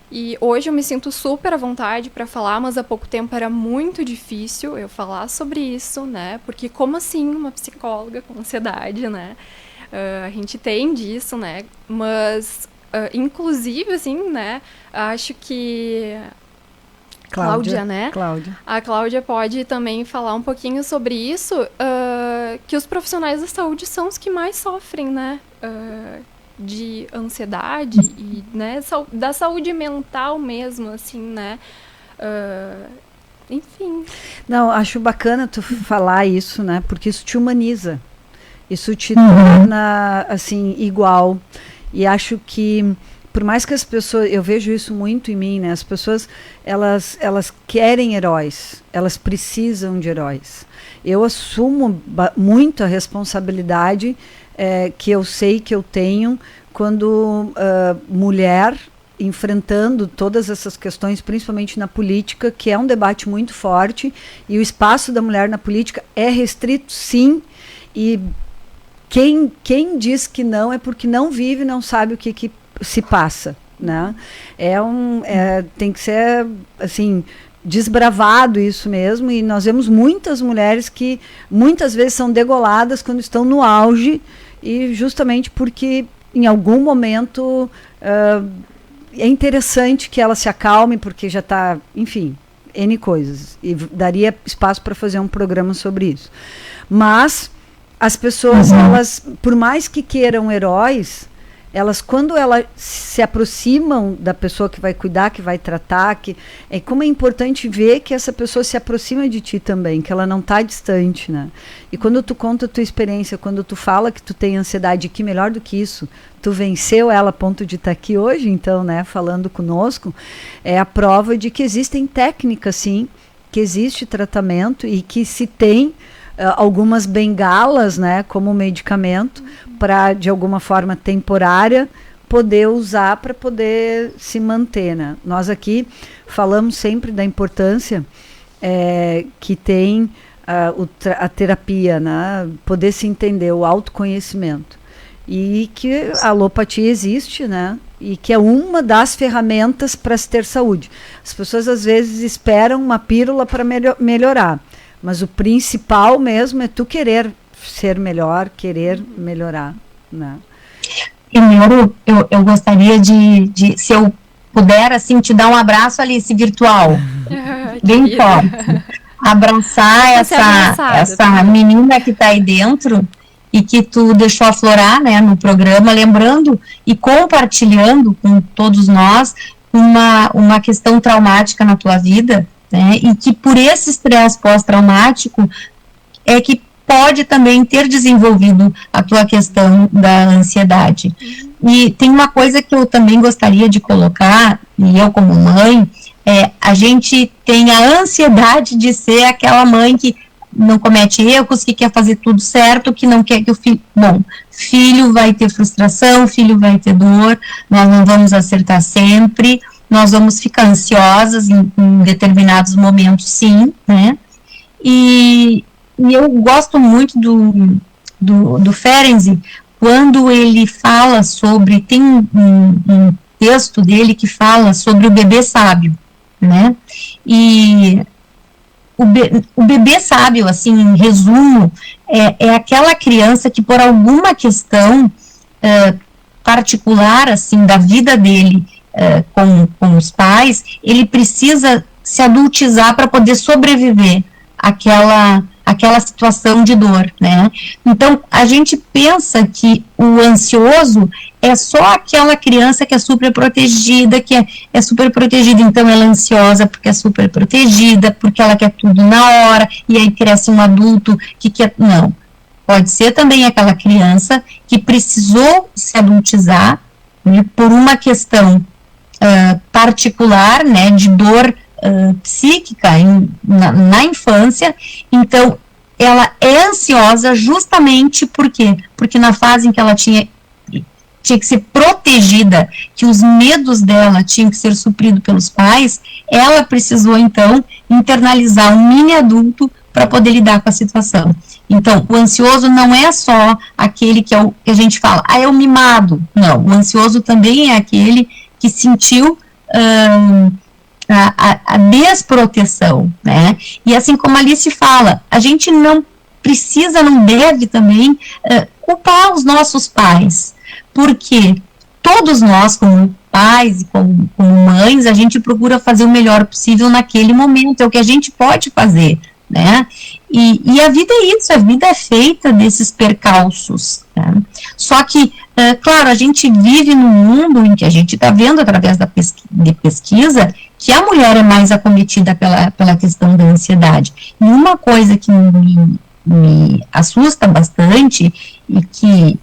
e hoje eu me sinto super à vontade para falar, mas há pouco tempo era muito difícil eu falar sobre isso, né, porque como assim uma psicóloga com ansiedade, né, a gente tem disso, né, mas inclusive, assim, né, acho que Cláudia, né? Cláudia. A Cláudia pode também falar um pouquinho sobre isso, que os profissionais da saúde são os que mais sofrem, né? De ansiedade e, né, da saúde mental mesmo, assim, né? Enfim. Não, acho bacana tu falar isso, né? Porque isso te humaniza. Isso te torna, assim, igual. E acho que por mais que as pessoas, eu vejo isso muito em mim, né? As pessoas, elas querem heróis, elas precisam de heróis. Eu assumo muito a responsabilidade que eu sei que eu tenho quando mulher, enfrentando todas essas questões, principalmente na política, que é um debate muito forte, e o espaço da mulher na política é restrito, sim, e quem diz que não é porque não vive, não sabe o que se passa, né? Tem que ser, assim, desbravado isso mesmo, e nós vemos muitas mulheres que muitas vezes são degoladas quando estão no auge, e justamente porque em algum momento é interessante que ela se acalme, porque já está, enfim, N coisas, e daria espaço para fazer um programa sobre isso. Mas as pessoas, elas, por mais que queiram heróis, elas, quando elas se aproximam da pessoa que vai cuidar, que vai tratar, como é importante ver que essa pessoa se aproxima de ti também, que ela não está distante, né? E quando tu conta a tua experiência, quando tu fala que tu tem ansiedade, que melhor do que isso, tu venceu ela a ponto de estar aqui hoje, então, né, falando conosco, é a prova de que existem técnicas, sim, que existe tratamento e que se tem algumas bengalas, né, como medicamento, para, de alguma forma temporária, poder usar para poder se manter, né? Nós aqui falamos sempre da importância que tem a terapia, né, poder se entender, o autoconhecimento, e que a alopatia existe, né, e que é uma das ferramentas para se ter saúde. As pessoas às vezes esperam uma pílula para melhorar, mas o principal mesmo é tu querer ser melhor, querer melhorar, né? Primeiro, eu gostaria de, se eu puder, assim, te dar um abraço, Alice, virtual, bem forte. Abraçar essa menina que está aí dentro e que tu deixou aflorar, né, no programa, lembrando e compartilhando com todos nós uma questão traumática na tua vida, né, e que por esse estresse pós-traumático é que pode também ter desenvolvido a tua questão da ansiedade. E tem uma coisa que eu também gostaria de colocar, e eu como mãe, a gente tem a ansiedade de ser aquela mãe que não comete erros, que quer fazer tudo certo, que não quer que o filho... Bom, filho vai ter frustração, filho vai ter dor, nós não vamos acertar sempre, nós vamos ficar ansiosas em determinados momentos, sim, né? E eu gosto muito do Ferenczi, quando ele fala sobre, tem um texto dele que fala sobre o bebê sábio, né? E o bebê sábio, assim, em resumo, é aquela criança que por alguma questão particular, assim, da vida dele com os pais, ele precisa se adultizar para poder sobreviver àquela situação de dor, né? Então, a gente pensa que o ansioso é só aquela criança que é super protegida, então ela é ansiosa porque é super protegida, porque ela quer tudo na hora, e aí cresce um adulto que quer... Não, pode ser também aquela criança que precisou se adultizar, né, por uma questão particular, né, de dor psíquica na infância. Então ela é ansiosa justamente porque na fase em que ela tinha que ser protegida, que os medos dela tinham que ser supridos pelos pais, ela precisou então internalizar um mini adulto para poder lidar com a situação. Então o ansioso não é só aquele que a gente fala, é o mimado. Não, o ansioso também é aquele que sentiu a desproteção, né? E assim como a Alice fala, a gente não deve também culpar os nossos pais, porque todos nós, como pais e como mães, a gente procura fazer o melhor possível naquele momento, é o que a gente pode fazer, né? E a vida é isso, a vida é feita desses percalços, né? Só que, claro, a gente vive num mundo em que a gente está vendo através de pesquisa que a mulher é mais acometida pela questão da ansiedade. E uma coisa que me assusta bastante e que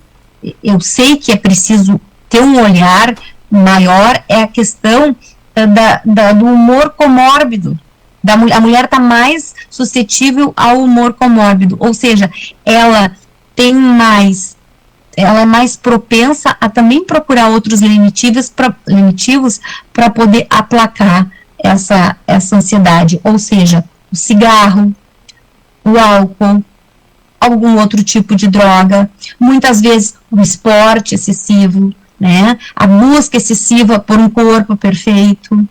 eu sei que é preciso ter um olhar maior é a questão do humor comórbido. A mulher está mais suscetível ao humor comórbido, ou seja, ela é mais propensa a também procurar outros lenitivos para poder aplacar essa ansiedade, ou seja, o cigarro, o álcool, algum outro tipo de droga, muitas vezes o esporte excessivo, né, a busca excessiva por um corpo perfeito,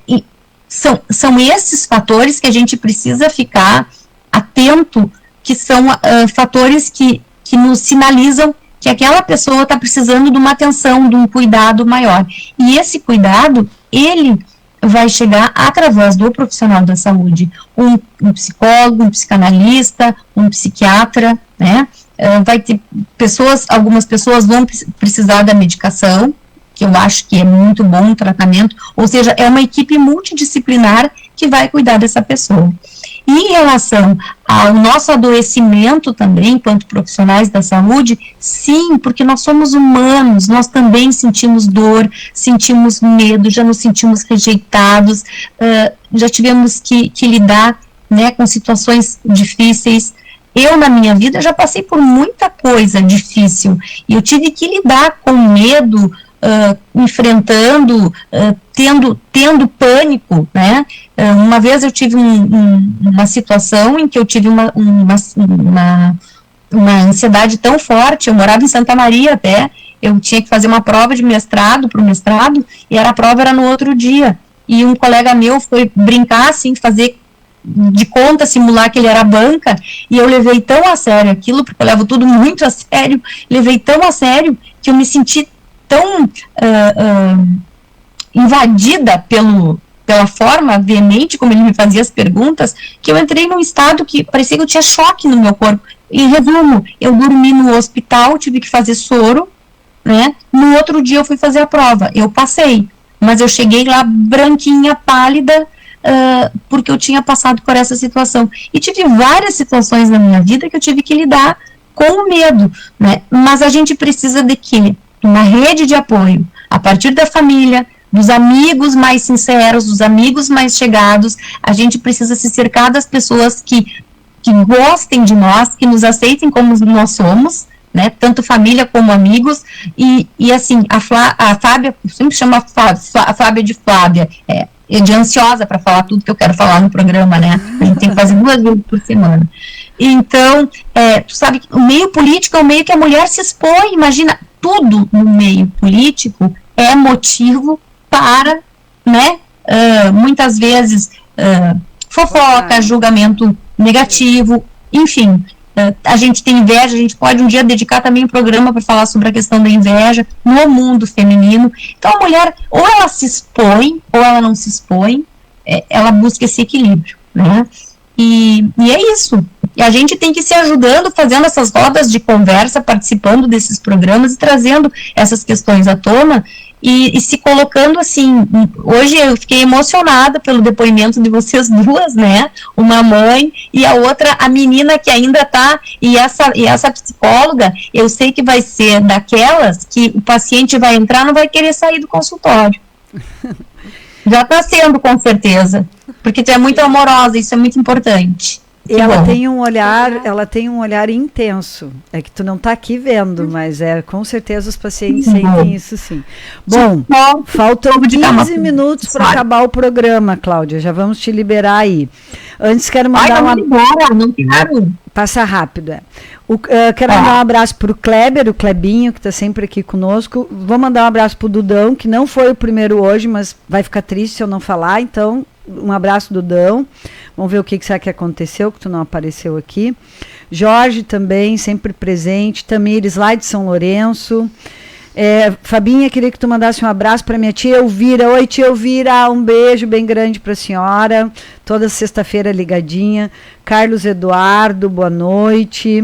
e são esses fatores que a gente precisa ficar atento, que são fatores que nos sinalizam que aquela pessoa está precisando de uma atenção, de um cuidado maior. E esse cuidado, ele vai chegar através do profissional da saúde, um psicólogo, um psicanalista, um psiquiatra, né? Vai ter algumas pessoas vão precisar da medicação, que eu acho que é muito bom o tratamento, ou seja, é uma equipe multidisciplinar que vai cuidar dessa pessoa. E em relação ao nosso adoecimento também, enquanto profissionais da saúde, sim, porque nós somos humanos, nós também sentimos dor, sentimos medo, já nos sentimos rejeitados, já tivemos que lidar, né, com situações difíceis. Eu, na minha vida, já passei por muita coisa difícil, e eu tive que lidar com medo, enfrentando, tendo pânico, né? Uma vez eu tive uma situação em que eu tive uma ansiedade tão forte. Eu morava em Santa Maria até, eu tinha que fazer uma prova de mestrado, e a prova era no outro dia, e um colega meu foi brincar assim, fazer de conta, simular que ele era banca, e eu levei tão a sério aquilo, porque eu levo tudo muito a sério, levei tão a sério que eu me senti tão invadida pela forma veemente como ele me fazia as perguntas, que eu entrei num estado que parecia que eu tinha choque no meu corpo. Em resumo, eu dormi no hospital, tive que fazer soro, né? No outro dia eu fui fazer a prova, eu passei, mas eu cheguei lá branquinha, pálida, porque eu tinha passado por essa situação. E tive várias situações na minha vida que eu tive que lidar com o medo, né? Mas a gente precisa de quê? Uma rede de apoio, a partir da família, dos amigos mais sinceros, dos amigos mais chegados. A gente precisa se cercar das pessoas que gostem de nós, que nos aceitem como nós somos, né, tanto família como amigos, e assim, a Fábia, eu sempre chamo a Fábia de Flávia, de ansiosa para falar tudo que eu quero falar no programa, né, a gente tem que fazer 2 vezes por semana. Então, tu sabe que o meio político é o meio que a mulher se expõe, imagina, tudo no meio político é motivo para, né, muitas vezes, fofoca, julgamento negativo, enfim, a gente tem inveja, a gente pode um dia dedicar também um programa para falar sobre a questão da inveja no mundo feminino. Então a mulher, ou ela se expõe, ou ela não se expõe, ela busca esse equilíbrio, né? E é isso. E a gente tem que ir se ajudando, fazendo essas rodas de conversa, participando desses programas e trazendo essas questões à tona e se colocando assim. Hoje eu fiquei emocionada pelo depoimento de vocês duas, né? Uma mãe e a outra, a menina que ainda tá, e essa psicóloga, eu sei que vai ser daquelas que o paciente vai entrar, não vai querer sair do consultório. Já está sendo, com certeza, porque tu é muito amorosa, isso é muito importante. E ela tem um olhar intenso. É que tu não está aqui vendo, mas com certeza os pacientes sentem isso sim. Bom, faltam 15 minutos para acabar o programa, Cláudia. Já vamos te liberar aí. Antes quero mandar não quero. Passa rápido, quero mandar um abraço para o Kleber, o Klebinho, que está sempre aqui conosco. Vou mandar um abraço para o Dudão, que não foi o primeiro hoje, mas vai ficar triste se eu não falar, então um abraço, Dudão. Vamos ver o que será que aconteceu, que tu não apareceu aqui. Jorge também, sempre presente. Tamires, lá de São Lourenço. Fabinha, queria que tu mandasse um abraço para minha tia Elvira. Oi, tia Elvira, um beijo bem grande para a senhora. Toda sexta-feira ligadinha. Carlos Eduardo, boa noite.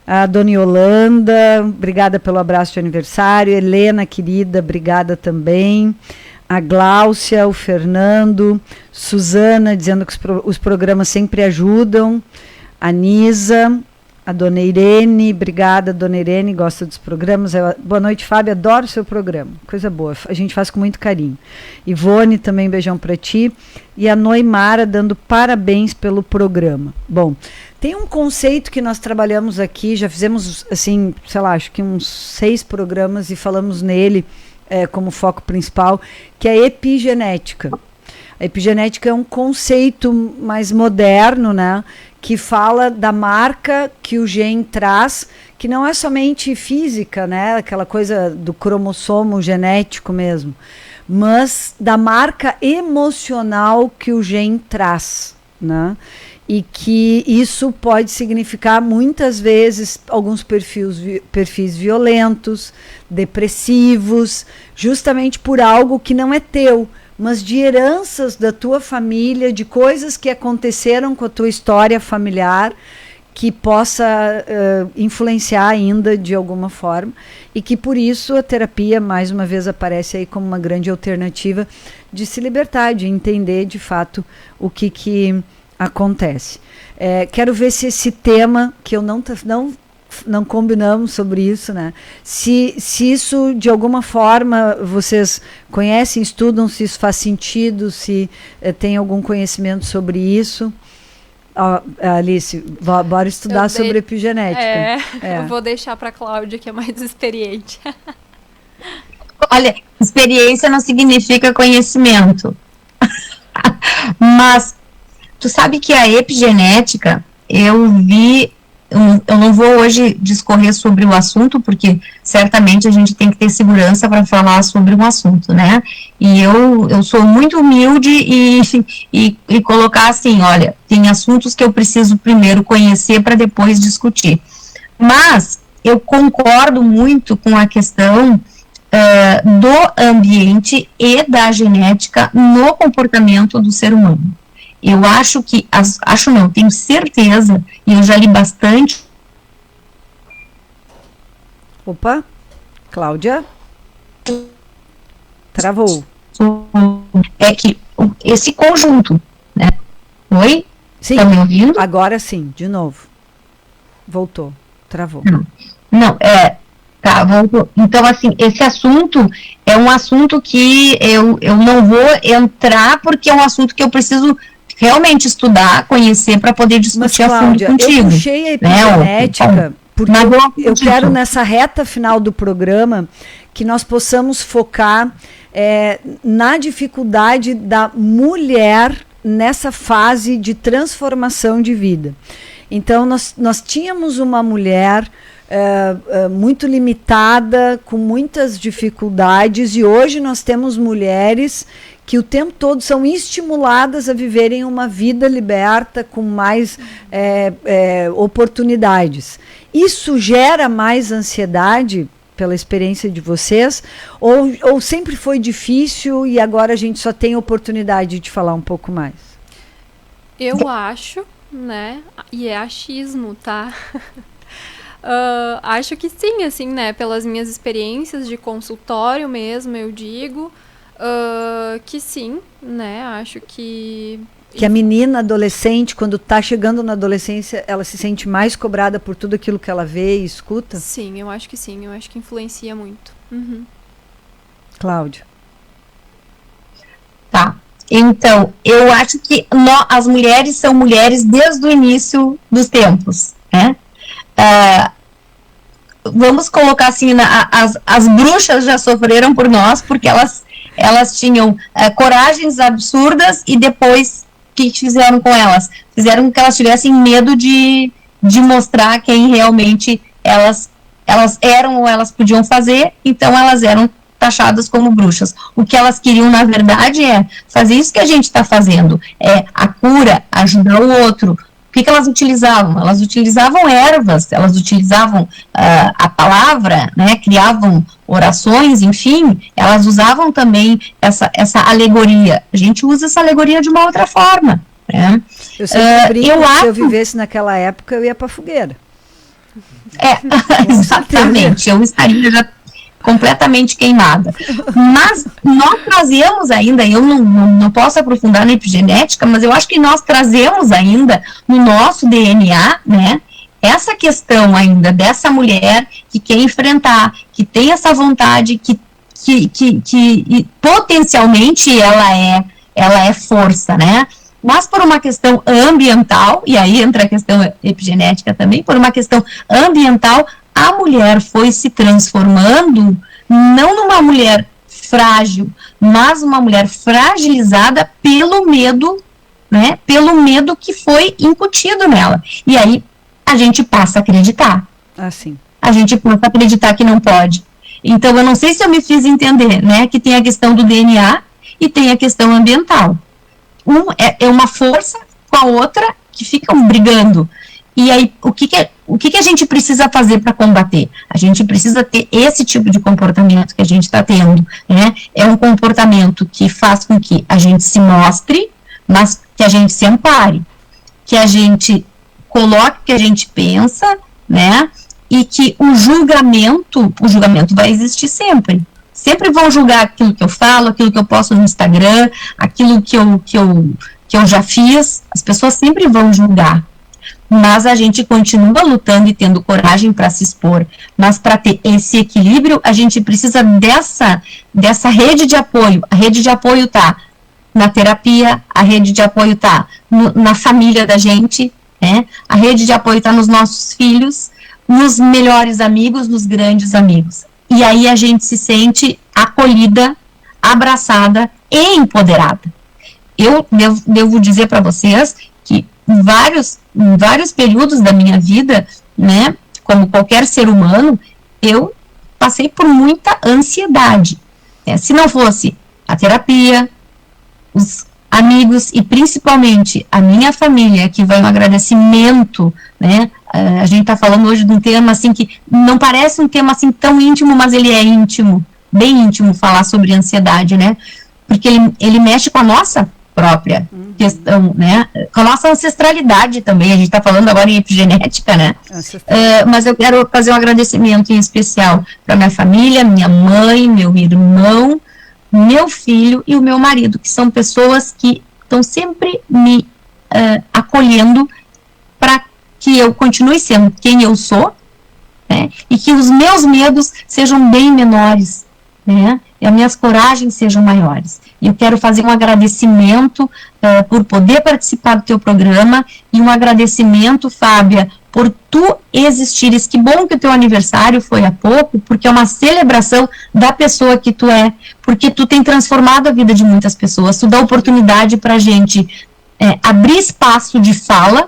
A Dona Yolanda, obrigada pelo abraço de aniversário. Helena, querida, obrigada também. A Gláucia, o Fernando, Suzana, dizendo que os programas sempre ajudam. A Nisa, a Dona Irene, obrigada, Dona Irene, gosta dos programas. Boa noite, Fábio, adoro o seu programa, coisa boa, a gente faz com muito carinho. Ivone, também beijão para ti. E a Noimara, dando parabéns pelo programa. Bom, tem um conceito que nós trabalhamos aqui, já fizemos, assim, sei lá, acho que uns 6 programas e falamos nele, como foco principal, que é a epigenética. A epigenética é um conceito mais moderno, né, que fala da marca que o gene traz, que não é somente física, né, aquela coisa do cromossomo genético mesmo, mas da marca emocional que o gene traz, né? E que isso pode significar muitas vezes alguns perfis violentos, depressivos, justamente por algo que não é teu, mas de heranças da tua família, de coisas que aconteceram com a tua história familiar, que possa influenciar ainda de alguma forma, e que por isso a terapia mais uma vez aparece aí como uma grande alternativa de se libertar, de entender de fato o que acontece. Quero ver se esse tema, que eu não combinamos sobre isso, né? Se isso de alguma forma vocês conhecem, estudam, se isso faz sentido, se tem algum conhecimento sobre isso. Alice, bora estudar sobre epigenética. Eu vou deixar para a Cláudia, que é mais experiente. Olha, experiência não significa conhecimento. Mas tu sabe que a epigenética, eu não vou hoje discorrer sobre o assunto, porque certamente a gente tem que ter segurança para falar sobre um assunto, né? E eu sou muito humilde e colocar assim, olha, tem assuntos que eu preciso primeiro conhecer para depois discutir. Mas eu concordo muito com a questão do ambiente e da genética no comportamento do ser humano. Eu acho que, tenho certeza, e eu já li bastante. Opa, Cláudia? Travou. É que esse conjunto, né? Oi? Sim, tá me ouvindo? Agora sim, de novo. Voltou, travou. Não, tá, voltou. Então, assim, esse assunto é um assunto que eu não vou entrar, porque é um assunto que eu preciso realmente estudar, conhecer, para poder discutir a fundo contigo. Eu puxei a epigenética Porque eu quero, nessa reta final do programa, que nós possamos focar na dificuldade da mulher nessa fase de transformação de vida. Então, nós tínhamos uma mulher muito limitada, com muitas dificuldades, e hoje nós temos mulheres que o tempo todo são estimuladas a viverem uma vida liberta, com mais oportunidades. Isso gera mais ansiedade, pela experiência de vocês, ou sempre foi difícil e agora a gente só tem oportunidade de falar um pouco mais? Eu acho, né, e é achismo, tá? Acho que sim, assim, né, pelas minhas experiências de consultório mesmo, eu digo que sim, né, acho que a menina adolescente, quando está chegando na adolescência, ela se sente mais cobrada por tudo aquilo que ela vê e escuta? Sim, eu acho que influencia muito. Uhum. Cláudia. Tá, então, eu acho que as mulheres são mulheres desde o início dos tempos, né? Vamos colocar assim, as bruxas já sofreram por nós, porque elas tinham coragens absurdas e depois o que fizeram com elas? Fizeram com que elas tivessem medo de mostrar quem realmente elas eram ou elas podiam fazer, então elas eram taxadas como bruxas. O que elas queriam, na verdade, é fazer isso que a gente está fazendo, a cura, ajudar o outro. O que elas utilizavam? Elas utilizavam ervas, elas utilizavam a palavra, né, criavam orações, enfim, elas usavam também essa alegoria. A gente usa essa alegoria de uma outra forma. Né? Eu sempre brinco que se eu vivesse naquela época, eu ia para a fogueira. Exatamente, eu estaria já completamente queimada. Mas nós trazemos ainda, eu não posso aprofundar na epigenética, mas eu acho que nós trazemos ainda no nosso DNA, né, essa questão ainda dessa mulher que quer enfrentar, que tem essa vontade, que potencialmente ela é força, né? Mas por uma questão ambiental, e aí entra a questão epigenética também, por uma questão ambiental, a mulher foi se transformando, não numa mulher frágil, mas uma mulher fragilizada pelo medo, né? Pelo medo que foi incutido nela. E aí a gente passa a acreditar. Assim. A gente passa a acreditar que não pode. Então, eu não sei se eu me fiz entender, né? Que tem a questão do DNA e tem a questão ambiental. É uma força com a outra que ficam brigando. E aí, o que a gente precisa fazer para combater? A gente precisa ter esse tipo de comportamento que a gente está tendo, né? É um comportamento que faz com que a gente se mostre, mas que a gente se ampare, que a gente coloque o que a gente pensa, né? E que o julgamento vai existir sempre. Sempre vão julgar aquilo que eu falo, aquilo que eu posto no Instagram, aquilo que eu já fiz. As pessoas sempre vão julgar. Mas a gente continua lutando e tendo coragem para se expor. Mas para ter esse equilíbrio, a gente precisa dessa rede de apoio. A rede de apoio está na terapia, a rede de apoio está na família da gente, né? A rede de apoio está nos nossos filhos, nos melhores amigos, nos grandes amigos. E aí a gente se sente acolhida, abraçada e empoderada. Eu devo dizer para vocês que em vários períodos da minha vida, né, como qualquer ser humano, eu passei por muita ansiedade. Se não fosse a terapia, os amigos e principalmente a minha família, que vai um agradecimento, né? A gente está falando hoje de um tema assim que não parece um tema assim tão íntimo, mas ele é íntimo, bem íntimo falar sobre ansiedade, né? Porque ele mexe com a nossa própria questão, né? Com a nossa ancestralidade também. A gente está falando agora em epigenética, né? Mas eu quero fazer um agradecimento em especial para minha família, minha mãe, meu irmão, meu filho e o meu marido, que são pessoas que estão sempre me acolhendo para que eu continue sendo quem eu sou, né, e que os meus medos sejam bem menores, né, e as minhas coragens sejam maiores. E eu quero fazer um agradecimento por poder participar do teu programa e um agradecimento, Fábia, por tu existires. Que bom que o teu aniversário foi há pouco, porque é uma celebração da pessoa que tu é, porque tu tem transformado a vida de muitas pessoas, tu dá oportunidade pra gente abrir espaço de fala,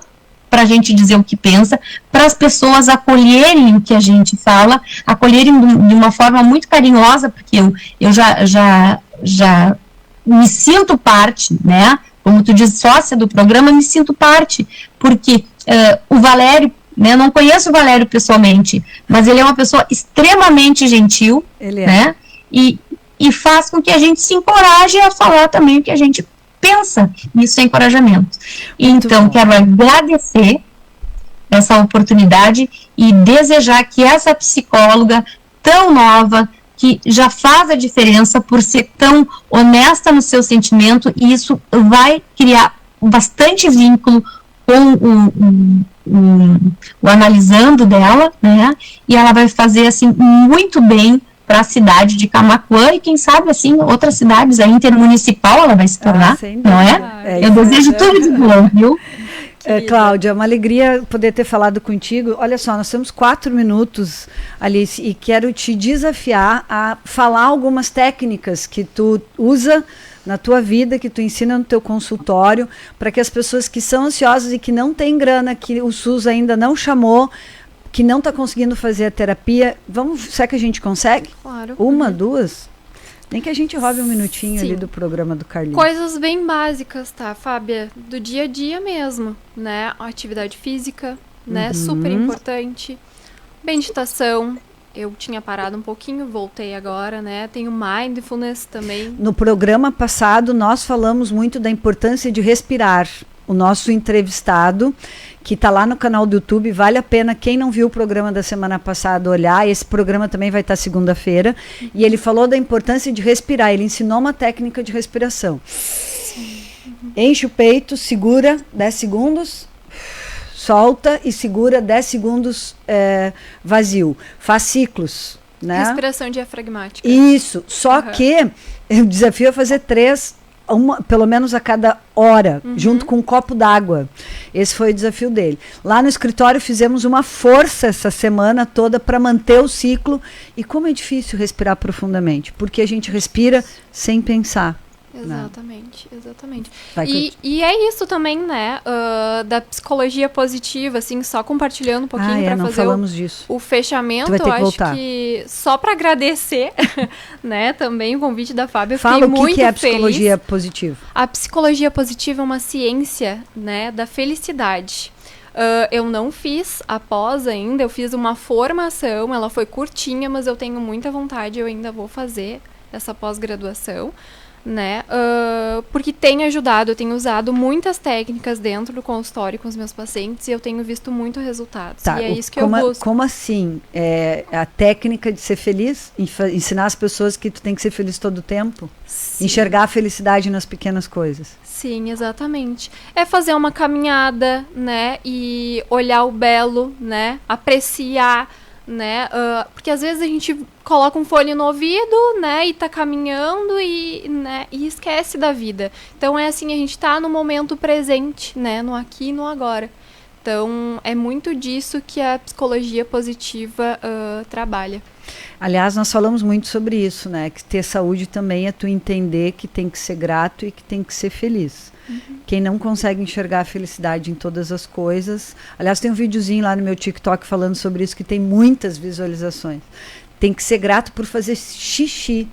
para a gente dizer o que pensa, para as pessoas acolherem o que a gente fala, acolherem de uma forma muito carinhosa, porque eu já me sinto parte, né? Como tu diz, sócia do programa, me sinto parte, porque o Valério, né? Não conheço o Valério pessoalmente, mas ele é uma pessoa extremamente gentil, né? E faz com que a gente se encoraje a falar também o que a gente pensa. Isso é encorajamento. Então, quero agradecer essa oportunidade e desejar que essa psicóloga tão nova, que já faz a diferença por ser tão honesta no seu sentimento, e isso vai criar bastante vínculo com o analisando dela, né? E ela vai fazer, assim, muito bem para a cidade de Camaquã e quem sabe, assim, outras cidades, a intermunicipal ela vai se tornar, não é? Eu desejo tudo de bom, viu? Cláudia, é uma alegria poder ter falado contigo. Olha só, nós temos 4 minutos, Alice, e quero te desafiar a falar algumas técnicas que tu usa na tua vida, que tu ensina no teu consultório, para que as pessoas que são ansiosas e que não têm grana, que o SUS ainda não chamou, que não está conseguindo fazer a terapia, será que a gente consegue? Claro. Uma, duas? Nem que a gente roube um minutinho ali do programa do Carlinhos. Coisas bem básicas, tá, Fábia? Do dia a dia mesmo, né? A atividade física, né? Super importante. Meditação. Eu tinha parado um pouquinho, voltei agora, né? Tenho mindfulness também. No programa passado, nós falamos muito da importância de respirar. O nosso entrevistado, que está lá no canal do YouTube, vale a pena, quem não viu o programa da semana passada, olhar. Esse programa também vai estar segunda-feira. E ele falou da importância de respirar. Ele ensinou uma técnica de respiração. Enche o peito, segura 10 segundos, solta e segura 10 segundos vazio. Faz ciclos, né? Respiração diafragmática. Isso, só que o desafio é fazer 3, pelo menos a cada hora, junto com um copo d'água. Esse foi o desafio dele. Lá no escritório fizemos uma força essa semana toda para manter o ciclo. E como é difícil respirar profundamente, porque a gente respira sem pensar. Exatamente, exatamente. E é isso também, né, da psicologia positiva, assim, só compartilhando um pouquinho para fazer o fechamento. Eu acho voltar. Que só para agradecer, né, também o convite da Fábia. Fala o que é a psicologia positiva. A psicologia positiva é uma ciência, né, da felicidade. Eu não fiz a pós ainda, eu fiz uma formação, ela foi curtinha, mas eu tenho muita vontade, eu ainda vou fazer essa pós-graduação, né, porque tem ajudado, eu tenho usado muitas técnicas dentro do consultório com os meus pacientes e eu tenho visto muito resultados. Tá, e é isso que eu busco. Como assim? A técnica de ser feliz? Ensinar as pessoas que tu tem que ser feliz todo o tempo? Sim. Enxergar a felicidade nas pequenas coisas. Sim, exatamente. É fazer uma caminhada, né, e olhar o belo, né, apreciar, né, porque às vezes a gente coloca um fone no ouvido, né, e tá caminhando e esquece da vida. Então é assim, a gente tá no momento presente, né, no aqui e no agora. Então é muito disso que a psicologia positiva trabalha. Aliás, nós falamos muito sobre isso, né, que ter saúde também é tu entender que tem que ser grato e que tem que ser feliz. Quem não consegue enxergar a felicidade em todas as coisas... Aliás, tem um videozinho lá no meu TikTok falando sobre isso, que tem muitas visualizações. Tem que ser grato por fazer xixi.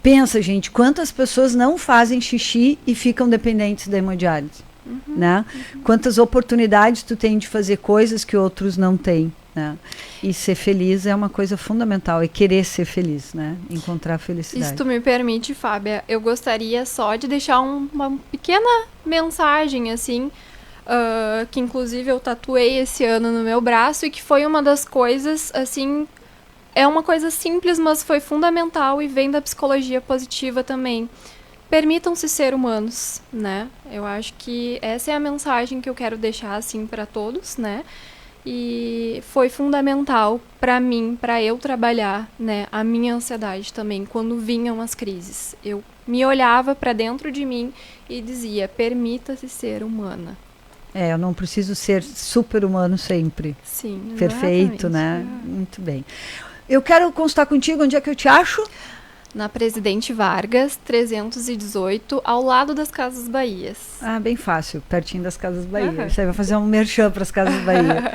Pensa, gente, quantas pessoas não fazem xixi e ficam dependentes da hemodiálise, né? Quantas oportunidades tu tem de fazer coisas que outros não têm, né? E ser feliz é uma coisa fundamental, e querer ser feliz, né? Encontrar felicidade. Se tu me permite, Fábia, eu gostaria só de deixar uma pequena mensagem, assim, que inclusive eu tatuei esse ano no meu braço e que foi uma das coisas, assim, é uma coisa simples, mas foi fundamental e vem da psicologia positiva também. Permitam-se ser humanos, né? Eu acho que essa é a mensagem que eu quero deixar, assim, para todos, né? E foi fundamental para mim, para eu trabalhar, né, a minha ansiedade também, quando vinham as crises. Eu me olhava para dentro de mim e dizia, permita-se ser humana. Eu não preciso ser super-humano sempre. Sim, Perfeito, né? exatamente. Muito bem. Eu quero constar contigo, onde é que eu te acho? Na Presidente Vargas, 318, ao lado das Casas Bahias. Ah, bem fácil, pertinho das Casas Bahia. Aham. Você vai fazer um merchan para as Casas Bahia.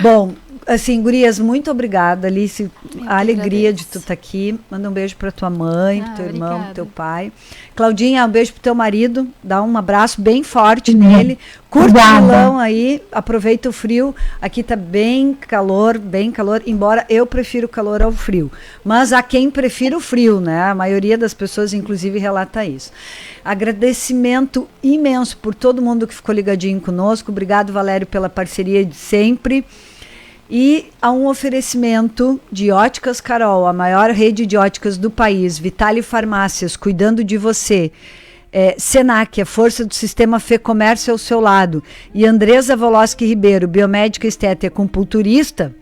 Bom, assim, gurias, muito obrigada, Alice. A alegria de tu estar aqui. Manda um beijo para tua mãe, pro teu irmão, pro teu pai. Claudinha, um beijo pro teu marido. Dá um abraço bem forte nele. Curta o Milão aí, aproveita o frio. Aqui tá bem calor, embora eu prefiro o calor ao frio. Mas há quem prefira o frio, né? A maioria das pessoas, inclusive, relata isso. Agradecimento imenso por todo mundo que ficou ligadinho conosco. Obrigado, Valério, pela parceria de sempre. E há um oferecimento de Óticas Carol, a maior rede de óticas do país, Vitale Farmácias, cuidando de você. Senac, a força do sistema Fê Comércio ao seu lado. E Andresa Voloski Ribeiro, biomédica esteta e acupunturista.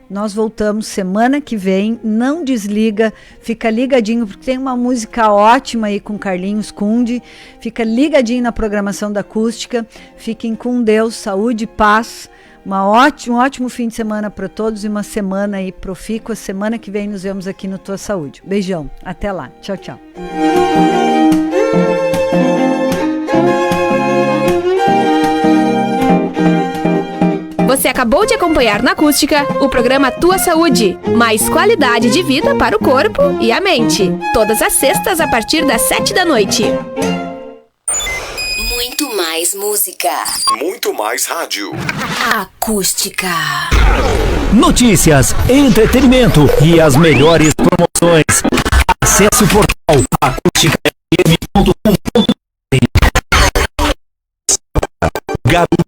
Nós voltamos semana que vem, não desliga, fica ligadinho, porque tem uma música ótima aí com Carlinhos Kunde, fica ligadinho na programação da Acústica, fiquem com Deus, saúde e paz, um ótimo fim de semana para todos e uma semana aí profícua. Semana que vem nos vemos aqui no Tua Saúde. Beijão, até lá, tchau, tchau. Você acabou de acompanhar na Acústica o programa Tua Saúde, mais qualidade de vida para o corpo e a mente. Todas as sextas a partir das 7 da noite. Muito mais música. Muito mais rádio. Acústica. Notícias, entretenimento e as melhores promoções. Acesse o portal acústicafm.com.br.